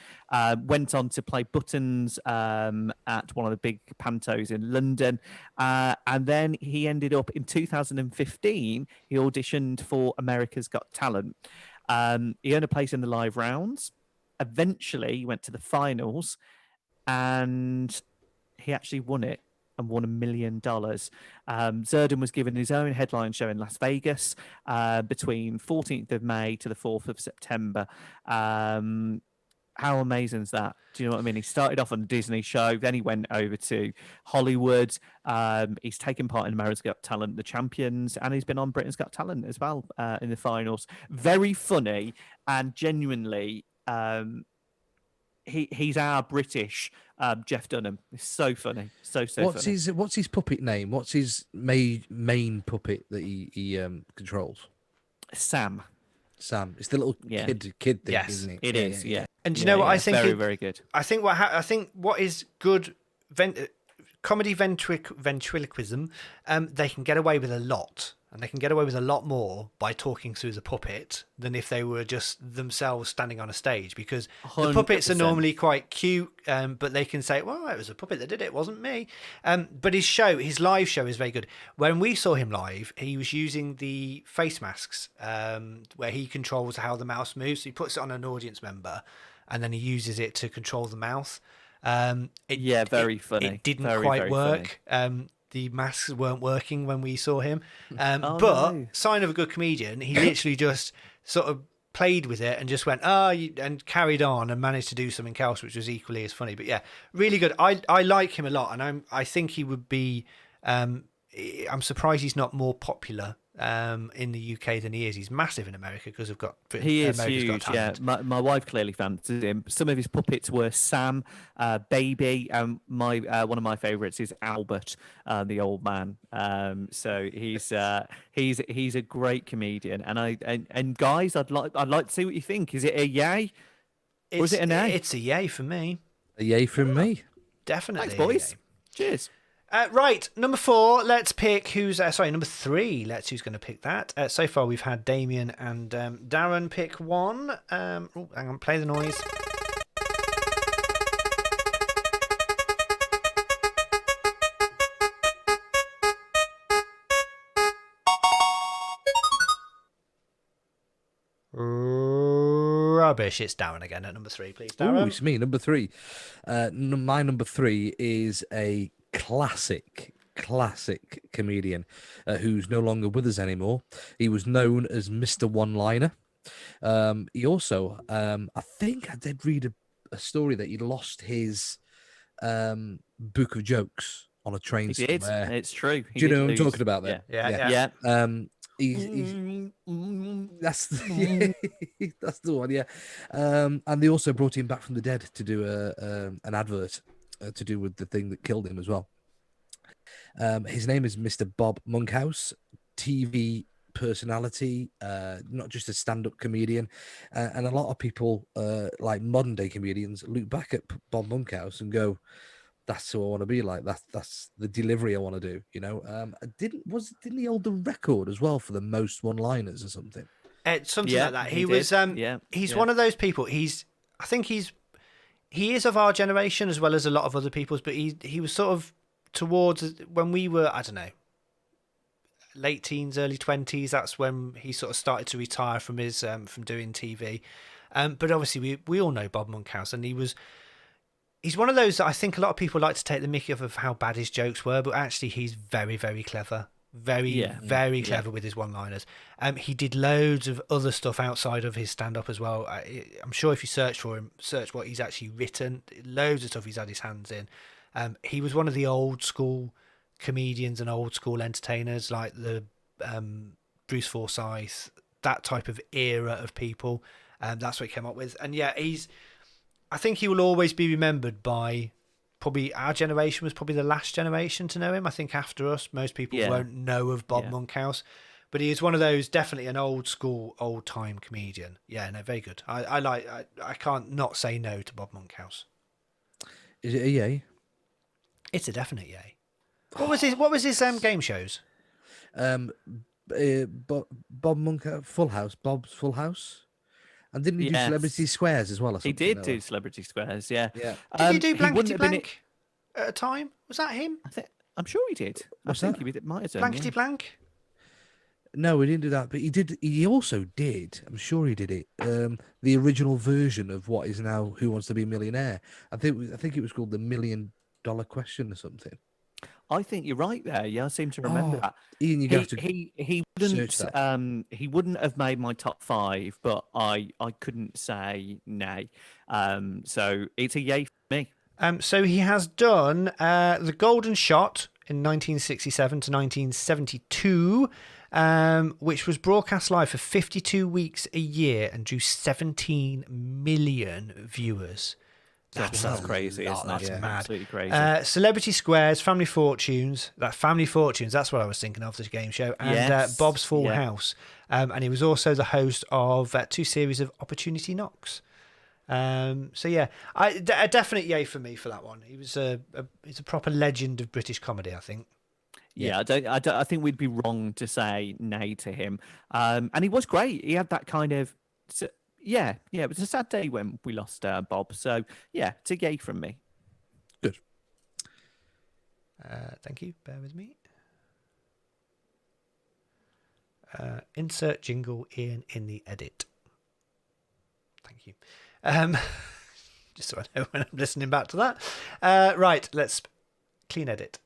Went on to play Buttons at one of the big pantos in London. And then he ended up in 2015, he auditioned for America's Got Talent. He earned a place in the live rounds. Eventually, he went to the finals, and he actually won it. And won $1 million. Zerdin was given his own headline show in Las Vegas between 14th of May to the 4th of September. How amazing is that? Do you know what I mean? He started off on a Disney show, then he went over to Hollywood. He's taken part in America's Got Talent, The Champions, and he's been on Britain's Got Talent as well in the finals. Very funny, and genuinely, he's our British Jeff Dunham. It's so funny, so funny.
What's his puppet name? What's his main puppet that he controls?
Sam.
It's the little kid thing,
yes,
isn't it?
It is. Yeah.
And do you know what I think?
Very good.
I think what is good comedy ventriloquism. They can get away with a lot. And they can get away with a lot more by talking through the puppet than if they were just themselves standing on a stage, because 100%. The puppets are normally quite cute, but they can say, well, it was a puppet that did it, wasn't me. But his live show is very good. When we saw him live, he was using the face masks where he controls how the mouse moves. So he puts it on an audience member and then he uses it to control the mouth.
Very funny.
It didn't
very,
quite
very
work. The masks weren't working when we saw him. Sign of a good comedian, he literally just sort of played with it and just went, and carried on and managed to do something else, which was equally as funny. But yeah, really good. I like him a lot, and I think he would be, I'm surprised he's not more popular in the UK than he is. He's massive in America because we've got
he is
America's
huge.
Got Talent.
Yeah, my wife clearly fancies him. Some of his puppets were Sam, Baby, and one of my favourites is Albert, the old man. So he's a great comedian, and guys, I'd like to see what you think. Is it a yay? Or is it an A?
It's a yay for me.
A yay from me.
Definitely.
Thanks, boys. Cheers.
Right, number 4. Let's pick who's. Number 3. Let's who's going to pick that. So far, we've had Damien and Darren pick one. Hang on, play the noise. Rubbish. It's Darren again at number 3, please. Darren.
Oh, it's me, number 3. My number 3 is a classic comedian who's no longer with us anymore. He was known as Mr. One-Liner. He also, I think I did read a story that he lost his book of jokes on a train somewhere.
It's true.
Do you know what I'm talking about there?
Yeah.
That's that's the one, yeah. And they also brought him back from the dead to do an advert to do with the thing that killed him as well. His name is Mr. Bob Monkhouse, TV personality, not just a stand-up comedian. And a lot of people, like modern-day comedians, look back at Bob Monkhouse and go, that's who I want to be like. That's the delivery I want to do. You know, didn't he hold the record as well for the most one-liners or something?
Something like that. He's one of those people. He is of our generation as well as a lot of other people's. But he was sort of towards when we were, I don't know, late teens, early 20s. That's when he sort of started to retire from his from doing TV. But obviously we all know Bob Monkhouse, and he's one of those that I think a lot of people like to take the mickey of how bad his jokes were, but actually he's very, very clever. Very clever with his one-liners. He did loads of other stuff outside of his stand-up as well. I'm sure if you search for him, search what he's actually written, loads of stuff he's had his hands in. He was one of the old school comedians and old school entertainers, like the Bruce Forsyth, that type of era of people. That's what he came up with. And yeah, I think he will always be remembered by probably our generation was probably the last generation to know him. I think after us, most people won't know of Bob Monkhouse, but he is one of those, definitely an old school, old time comedian. Yeah, no, very good. I can't not say no to Bob Monkhouse.
Is it a yay?
It's a definite yay. What was his game shows?
Bob Monkhouse, Full House, Bob's Full House. And didn't he do Celebrity Squares as well? Or
he did do Celebrity Squares, yeah.
Did he do Blankety Blank at a time? Was that him?
I'm sure he did.
What's
I think
that?
he might have done.
Blankety Blank?
No, he didn't do that. But he also did, I'm sure he did it, the original version of what is now Who Wants to Be a Millionaire. I think it was called the $1 Million Question or something.
I think you're right there. Yeah, I seem to remember that.
Ian, you have to
he wouldn't have made my top 5, but I couldn't say nay. So it's a yay for me.
So he has done The Golden Shot in 1967 to 1972, which was broadcast live for 52 weeks a year and drew 17 million viewers.
That's crazy, isn't it?
That's mad.
Absolutely crazy.
Celebrity Squares, Family Fortunes. That's what I was thinking of, this game show. And Bob's Full House. And he was also the host of 2 series of Opportunity Knocks. So yeah, a definite yay for me for that one. He's a proper legend of British comedy, I think.
Yeah, I think we'd be wrong to say nay to him. And he was great. He had that kind of... Yeah, it was a sad day when we lost Bob. So, yeah, it's a yay from me.
Good.
Thank you. Bear with me. Insert jingle in the edit. Thank you. Just so I know when I'm listening back to that. Right, let's clean edit.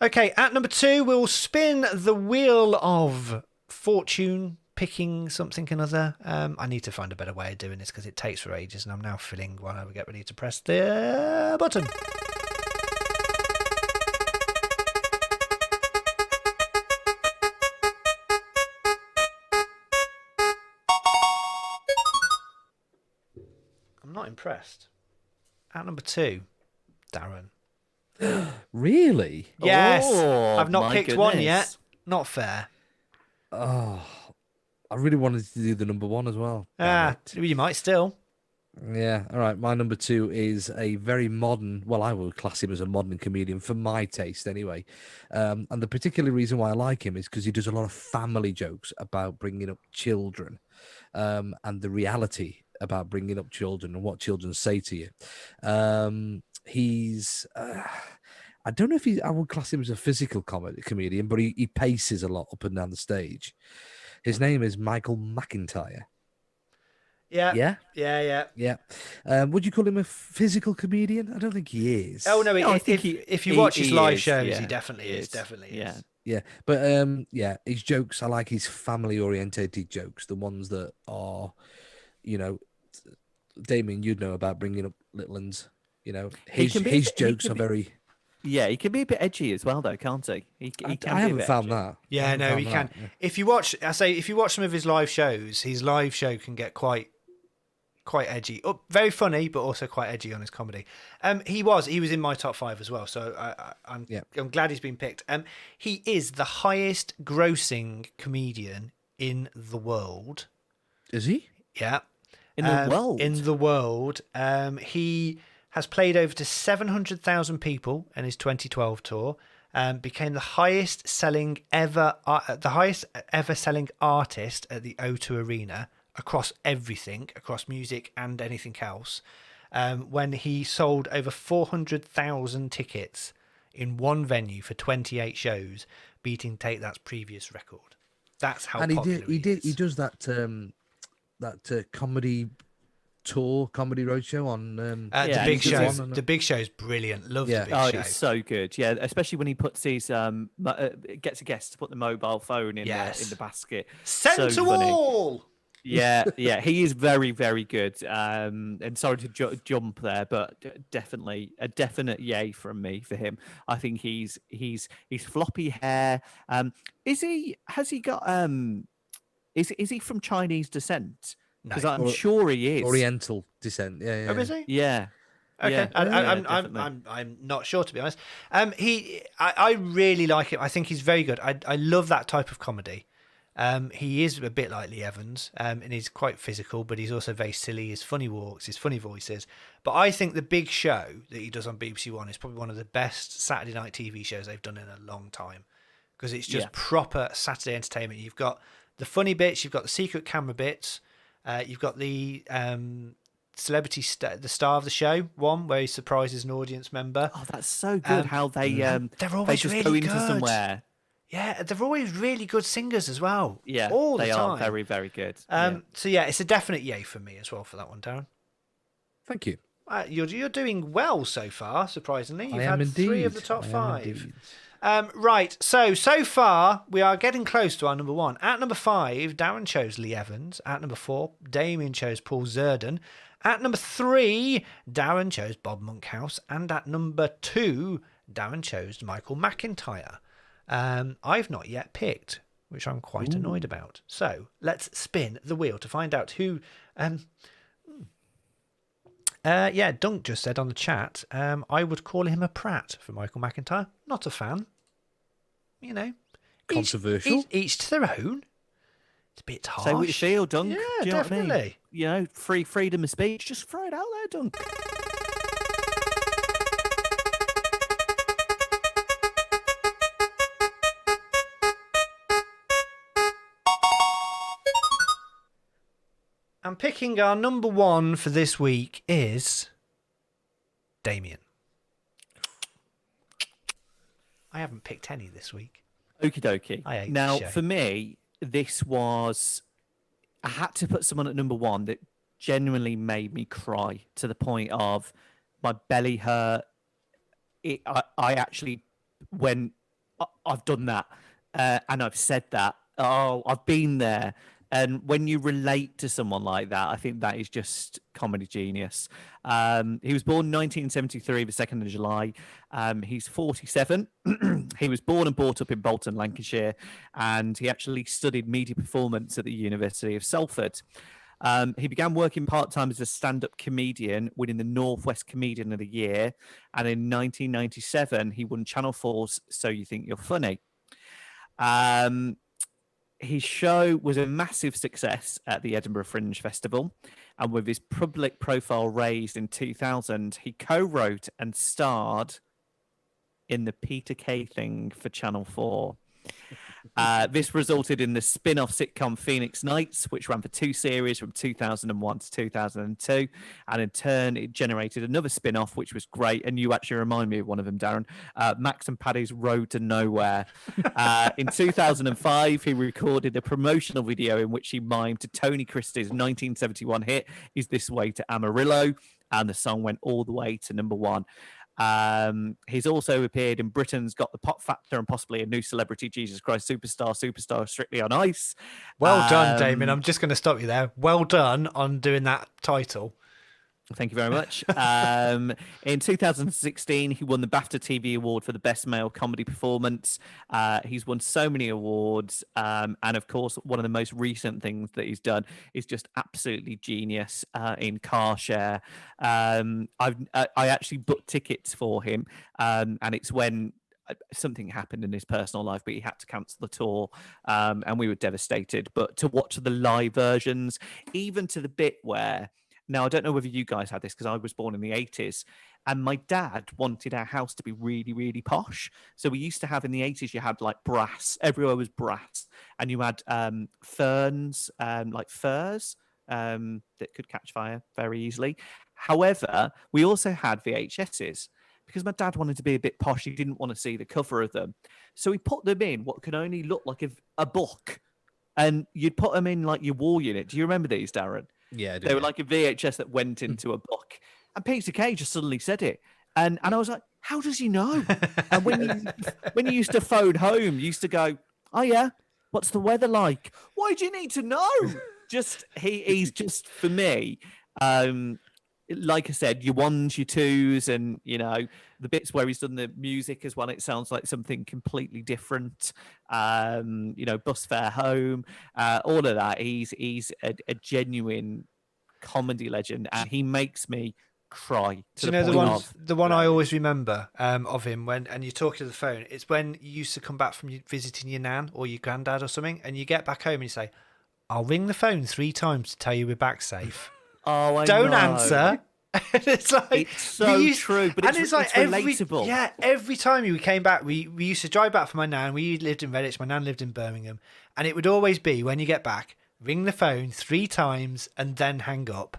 Okay, at number 2, we'll spin the wheel of fortune, picking something another. I need to find a better way of doing this because it takes for ages, and I'm now filling while I get ready to press the button. I'm not impressed. At number 2, Darren.
Really?
Yes.
Oh,
I've not
my
picked one
goodness.
yet. Not fair.
Oh, I really wanted to do the number one as well. Damn it.
You might still.
Yeah. All right. My number two is a very modern, well, I would class him as a modern comedian for my taste anyway. And the particular reason why I like him is because he does a lot of family jokes about bringing up children and the reality about bringing up children and what children say to you. I don't know if I would class him as a physical comedian, but he paces a lot up and down the stage. His name is Michael McIntyre.
Yeah.
Would you call him a physical comedian? I don't think he is.
Oh no, if you watch his live shows,
yeah.
he definitely is. Definitely is.
Yeah, but his jokes. I like his family-orientated jokes, the ones that are, Damien, you'd know about bringing up little ones. His jokes are very.
Yeah, he can be a bit edgy as well, though, can't he?
I haven't found that.
Yeah, no, he can.
Yeah.
If you watch some of his live shows, his live show can get quite edgy. Very funny, but also quite edgy on his comedy. He was in my top 5 as well, so I'm glad he's been picked. He is the highest grossing comedian in the world.
Is he?
Yeah.
In the world?
In the world. He has played over to 700,000 people in his 2012 tour. Became the highest ever selling artist at the O2 Arena across everything, across music and anything else. When he sold over 400,000 tickets in one venue for 28 shows, beating Take That's previous record. That's how popular he is.
He does that comedy tour, comedy roadshow on
the Big Show. The Big Show is brilliant. Love the Big Show.
It's so good. Yeah, especially when he puts his gets a guest to put the mobile phone in the basket.
Send to all.
Yeah, he is very, very good. And sorry to jump there, but definitely a definite yay from me for him. I think he's floppy hair. Is he from Chinese descent? Because I'm sure he is.
Oriental descent. Yeah.
Oh, is he?
Yeah.
Okay. I'm not sure, to be honest. I really like him. I think he's very good. I love that type of comedy. He is a bit like Lee Evans, and he's quite physical, but he's also very silly. His funny walks, his funny voices. But I think the Big Show that he does on BBC One is probably one of the best Saturday night TV shows they've done in a long time, because it's just proper Saturday entertainment. You've got the funny bits, you've got the secret camera bits, you've got the celebrity the star of the show one where he surprises an audience member.
Oh, that's so good! How they're always just
really
go into
good.
Somewhere.
Yeah, they're always really good singers as well.
Yeah,
all the
they
time.
are very, very good.
So yeah, it's a definite yay for me as well for that one, Darren.
Thank you.
You're doing well so far, surprisingly. You've
had
indeed. 3 of the top 5. Right, so far we are getting close to our number 1. At number 5, Darren chose Lee Evans. At number 4, Damien chose Paul Zerden. At number 3, Darren chose Bob Monkhouse. And at number 2, Darren chose Michael McIntyre. I've not yet picked, which I'm quite annoyed about. So let's spin the wheel to find out who. Dunk just said on the chat, I would call him a prat for Michael McIntyre. Not a fan.
Controversial.
Each to their own. It's a bit harsh.
Say what you feel, Dunk.
Yeah,
Do you know
definitely.
What I mean? Freedom of speech. Just throw it out there, Dunk.
And picking our number 1 for this week is Damien. I haven't picked any this week.
Okie dokie.
I hate
now,
the show.
for me, this was... I had to put someone at number 1 that genuinely made me cry to the point of my belly hurt. I actually, when I've done that and I've said that, I've been there. And when you relate to someone like that, I think that is just comedy genius. He was born in 1973, the 2nd of July. He's 47. He was born and brought up in Bolton, Lancashire, and he actually studied media performance at the University of Salford. He began working part-time as a stand-up comedian, winning the Northwest Comedian of the Year. And in 1997, he won Channel 4's So You Think You're Funny. His show was a massive success at the Edinburgh Fringe Festival, and with his public profile raised in 2000, he co-wrote and starred in the Peter Kay Thing for Channel 4. This resulted in the spin-off sitcom Phoenix Nights, which ran for 2 series from 2001 to 2002. And in turn, it generated another spin-off, which was great. And you actually remind me of one of them, Darren. Max and Paddy's Road to Nowhere. In 2005, he recorded a promotional video in which he mimed to Tony Christie's 1971 hit, Is This Way to Amarillo? And the song went all the way to number 1. He's also appeared in Britain's Got the Pop Factor and possibly a new celebrity, Jesus Christ Superstar, Strictly on Ice.
Well done, Damien. I'm just going to stop you there. Well done on doing that title.
Thank you very much. In 2016, he won the BAFTA TV Award for the Best Male Comedy Performance. He's won so many awards. And of course, one of the most recent things that he's done is just absolutely genius in car share. I actually booked tickets for him. And it's when something happened in his personal life, but he had to cancel the tour. And we were devastated. But to watch the live versions, even to the bit where... Now, I don't know whether you guys had this because I was born in the 80s and my dad wanted our house to be really, really posh. So we used to have in the 80s, you had like brass. Everywhere was brass. And you had ferns, like furs that could catch fire very easily. However, we also had VHSs because my dad wanted to be a bit posh. He didn't want to see the cover of them. So he put them in what could only look like a book. And you'd put them in like your wall unit. Do you remember these, Darren?
Yeah,
they were like a VHS that went into a book, and Peter Kay just suddenly said it, and I was like, "How does he know?" And when you used to phone home, you used to go, "Oh yeah, what's the weather like?" Why do you need to know? He's just for me. Like I said, your ones, your twos, and the bits where he's done the music as well. It sounds like something completely different. Bus fare home, all of that. He's a genuine comedy legend, and he makes me cry.
Do you know the one I always remember of him when you talk to the phone? It's when you used to come back from visiting your nan or your granddad or something, and you get back home and you say, "I'll ring the phone 3 times to tell you we're back safe."
Oh, I
don't
know.
answer. It's like
it's so true, but it's like relatable.
Every time we came back, we used to drive back for my nan. We lived in Redditch. My nan lived in Birmingham, and it would always be when you get back, ring the phone 3 times and then hang up.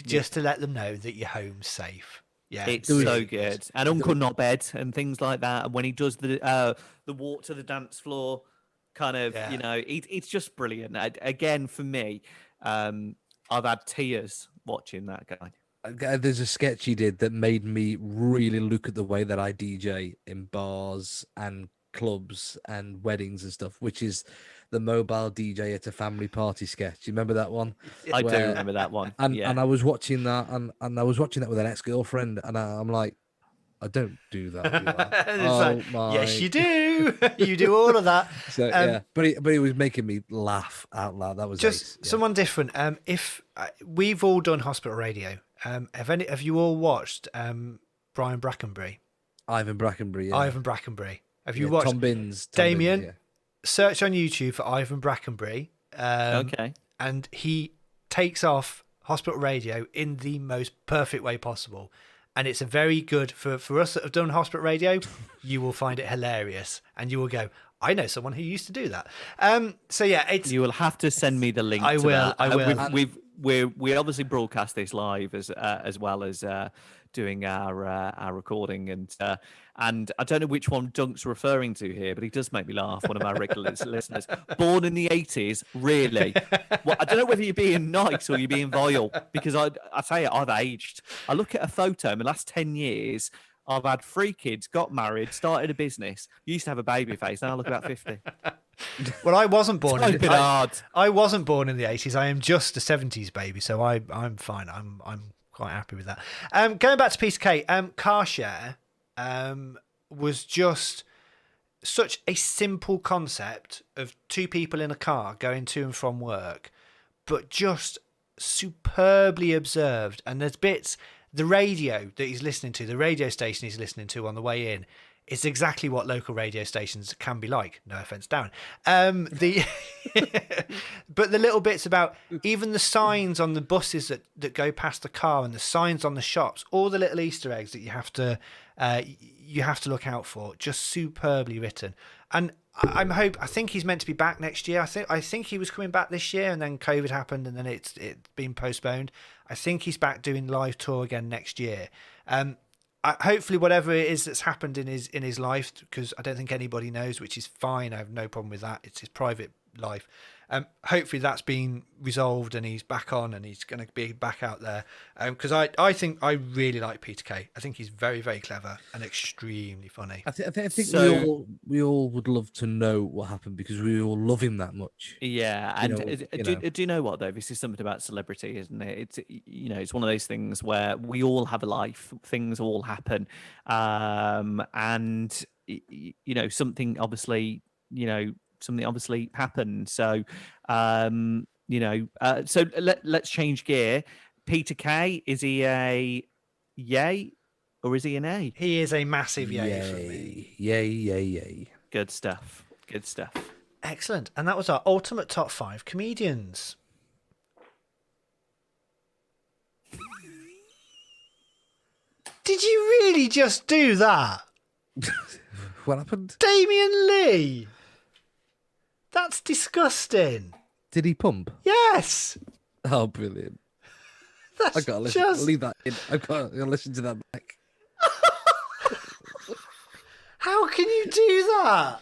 Just to let them know that your home's safe. Yeah,
it's so good. And Uncle Knobhead and things like that. And when he does the walk to the dance floor, kind of, it's just brilliant. Again, for me, I've had tears watching that guy.
There's a sketch he did that made me really look at the way that I DJ in bars and clubs and weddings and stuff, which is the mobile DJ at a family party sketch. You remember that one?
I do remember that one.
And I was watching that, and I was watching that with an ex-girlfriend, and I'm like, I don't do that.
Yes, you do. You do all of that.
So, but it was making me laugh out loud. That was
just someone different. If we've all done hospital radio, have you all watched Brian Brackenbury?
Ivan Brackenbury. Yeah.
Ivan Brackenbury. Have you watched
Tom Binns?
Damien?
Binns,
search on YouTube for Ivan Brackenbury.
Okay.
And he takes off hospital radio in the most perfect way possible. And it's a very good, for us that have done hospital radio, you will find it hilarious. And you will go, I know someone who used to do that.
You will have to send me the link.
I will.
We obviously broadcast this live as well as doing our recording, and I don't know which one Dunk's referring to here, but he does make me laugh. One of our regular listeners, born in the 80s, really. Well, I don't know whether you're being nice or you're being vile, because I tell you, I've aged. I look at a photo in the last 10 years. I've had 3 kids, got married, started a business. Used to have a baby face. Now I look about 50.
Well, I wasn't born.
I
wasn't born in the 80s. I am just a 70s baby, so I'm fine. I'm quite happy with that. Going back to Peter Kay, car share was just such a simple concept of 2 people in a car going to and from work, but just superbly observed. And there's bits, the radio that he's listening to, the radio station he's listening to on the way in, It's exactly what local radio stations can be like. No offense, Darren. But the little bits about even the signs on the buses that go past the car and the signs on the shops, all the little Easter eggs that you have to look out for, just superbly written. And I think he's meant to be back next year. I think he was coming back this year, and then COVID happened, and then it's been postponed. I think he's back doing live tour again next year. Hopefully, whatever it is that's happened in his life, because I don't think anybody knows, which is fine. I have no problem with that. It's his private life. Hopefully that's been resolved and he's back on and he's going to be back out there. Because I think I really like Peter Kay. I think he's very, very clever and extremely funny.
I think we all would love to know what happened because we all love him that much.
Yeah, and do you know what though? This is something about celebrity, isn't it? It's one of those things where we all have a life. Things all happen, and something obviously happened. So, so let's change gear. Peter Kay, is he a yay or is he an A?
He is a massive yay for me.
Yay.
Good stuff.
Excellent. And that was our ultimate top 5 comedians. Did you really just do that?
What happened?
Damien Lee! That's disgusting.
Did he pump?
Yes.
Oh, brilliant.
That's
I gotta listen. Leave that in. I gotta listen to that back.
How can you do that?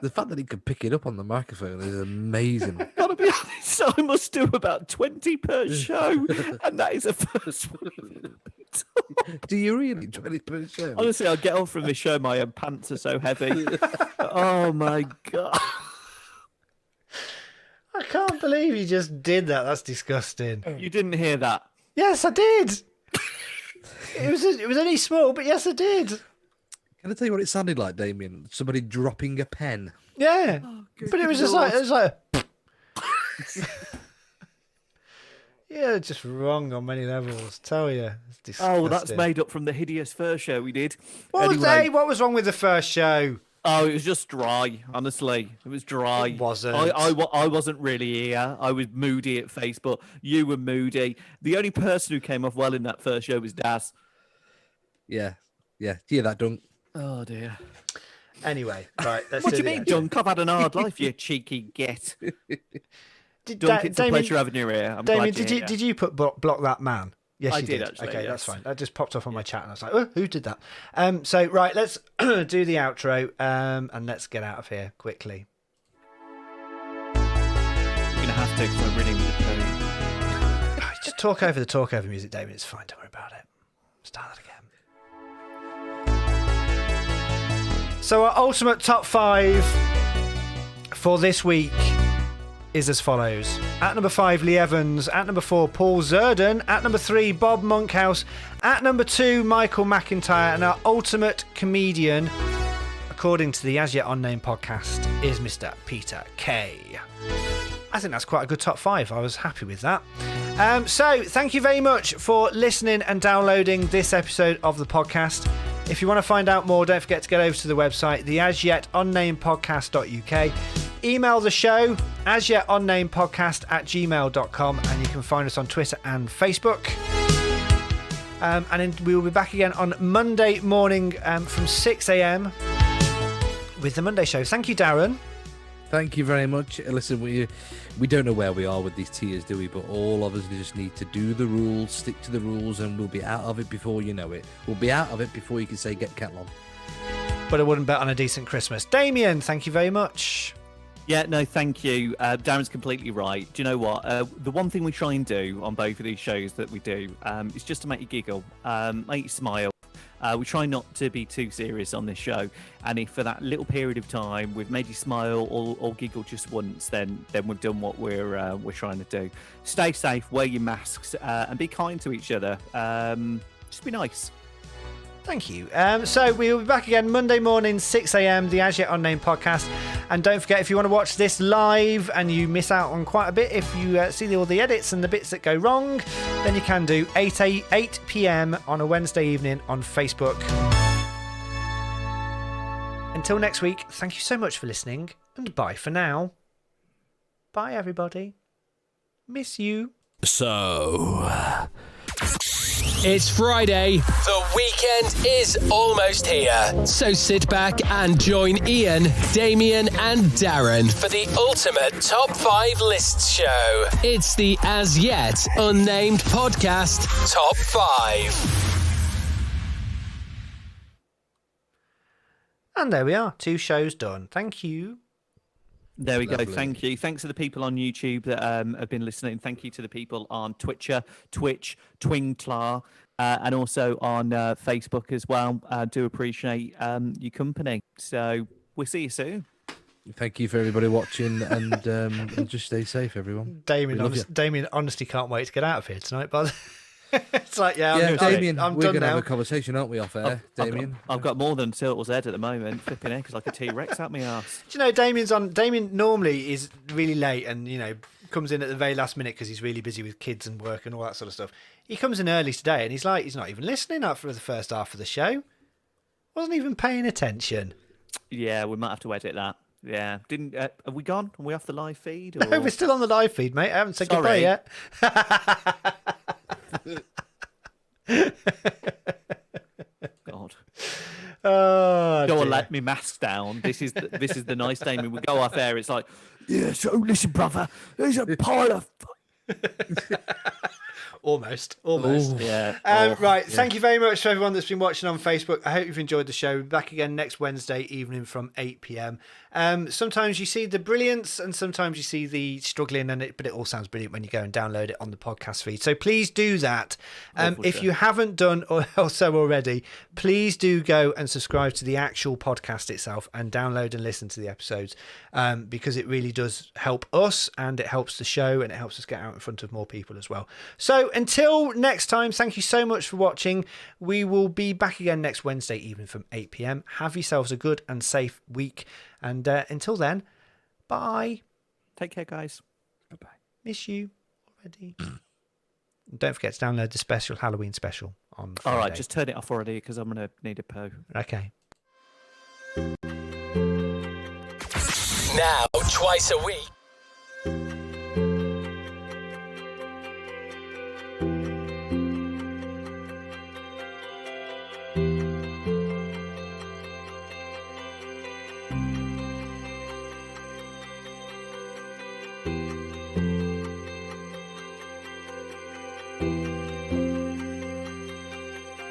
The fact that he could pick it up on the microphone is amazing.
Gotta be honest, I must do about 20 per show, and that is the first one.
Do you really 20 per show?
Honestly, I'll get off from this show. My pants are so heavy. Oh my god!
I can't believe you just did that. That's disgusting.
You didn't hear that?
Yes, I did. It was only small, but yes, I did.
Can I tell you what it sounded like, Damien? Somebody dropping a pen.
Yeah, but it was just like yeah, just wrong on many levels. Tell you, it's disgusting.
Oh, that's made up from the hideous first show we did.
What was wrong with the first show?
Oh, it was just dry. Honestly, it was dry.
It wasn't.
I wasn't really here. I was moody at Facebook. You were moody. The only person who came off well in that first show was Daz.
Yeah. Hear that, Dunk?
Oh dear.
Anyway, right.
What do you mean, Dunk? I've had an hard life, you cheeky git. Dunk, it's a pleasure having you here.
Damien, did you put block that man? Yes,
I
you
did actually.
Okay,
yes.
That's fine. That just popped up on my chat, and I was like, "Oh, who did that?" So right, let's do the outro, and let's get out of here quickly.
You're gonna have to, because I'm reading the code.
Just talk over the talk over music, David. It's fine. Don't worry about it. Start that again. So our ultimate top 5 for this week is as follows. At number 5, Lee Evans. At number 4, Paul Zerden. At number 3, Bob Monkhouse. At number 2, Michael McIntyre. And our ultimate comedian, according to the As Yet Unnamed podcast, is Mr. Peter Kay. I think that's quite a good top 5. I was happy with that. So thank you very much for listening and downloading this episode of the podcast. If you want to find out more, don't forget to get over to the website, the asyetUnnamedpodcast.uk. Email the show, asyetUnnamedpodcast@gmail.com, and you can find us on Twitter and Facebook. And then we will be back again on Monday morning from 6 a.m. with the Monday show. Thank you, Darren.
Thank you very much. Listen, we don't know where we are with these tiers, do we? But all of us just need to do the rules, stick to the rules, and we'll be out of it before you know it. We'll be out of it before you can say get kettle on.
But I wouldn't bet on a decent Christmas. Damien, thank you very much.
Yeah, no, thank you. Darren's completely right. Do you know what? The one thing we try and do on both of these shows that we do is just to make you giggle, make you smile. We try not to be too serious on this show, and if for that little period of time we've made you smile or giggle just once, then we've done what we're trying to do. Stay safe, wear your masks, and be kind to each other. Just be nice.
Thank you. So we'll be back again Monday morning, 6 a.m, the As Yet Unnamed Podcast. And don't forget, if you want to watch this live and you miss out on quite a bit, if you see all the edits and the bits that go wrong, then you can do 8 p.m. on a Wednesday evening on Facebook. Until next week, thank you so much for listening, and bye for now. Bye, everybody. Miss you.
So, it's Friday. The weekend is almost here. So sit back and join Ian, Damien, and Darren for the ultimate top 5 lists show. It's the As Yet Unnamed Podcast Top 5.
And there we are. 2 shows done. Thank you.
There we
Lovely.
go. Thank you. Thanks to the people on YouTube that have been listening. Thank you to the people on Twitch, Twinklar, and also on Facebook as well. I do appreciate your company. So we'll see you soon.
Thank you for everybody watching, and just stay safe, everyone.
Damien honestly can't wait to get out of here tonight, but it's like,
Damien,
I'm
we're
done
going to
now.
have a conversation, aren't we, off air, Damien?
I've got more than Turtle's head at the moment, flipping eggs like a T-Rex at my arse.
Do you know, Damien normally is really late and, comes in at the very last minute because he's really busy with kids and work and all that sort of stuff. He comes in early today and he's not even listening up for the first half of the show. Wasn't even paying attention.
Yeah, we might have to edit that. Yeah. Have we gone? Are we off the live feed? Or...
No, we're still on the live feed, mate. I haven't said
Sorry.
goodbye yet.
God.
Oh,
Go on,
dear.
let me mask down. This is the nice Damien. We go off there. It's like, yeah. So listen, brother. There's a pile of.
Almost.
Yeah.
Right. Thank you very much to everyone that's been watching on Facebook. I hope you've enjoyed the show. Back again next Wednesday evening from 8 p.m. Sometimes you see the brilliance and sometimes you see the struggling, but it all sounds brilliant when you go and download it on the podcast feed. So please do that. If you haven't done or so already, please do go and subscribe to the actual podcast itself and download and listen to the episodes, because it really does help us and it helps the show and it helps us get out in front of more people as well. So until next time, thank you so much for watching. We will be back again next Wednesday evening from 8 p.m. Have yourselves a good and safe week. And until then, bye.
Take care, guys.
Bye-bye.
Miss you already. Don't forget to download the special Halloween special on Friday.
All right, just turn it off already because I'm going to need a poo.
Okay.
Now, twice a week.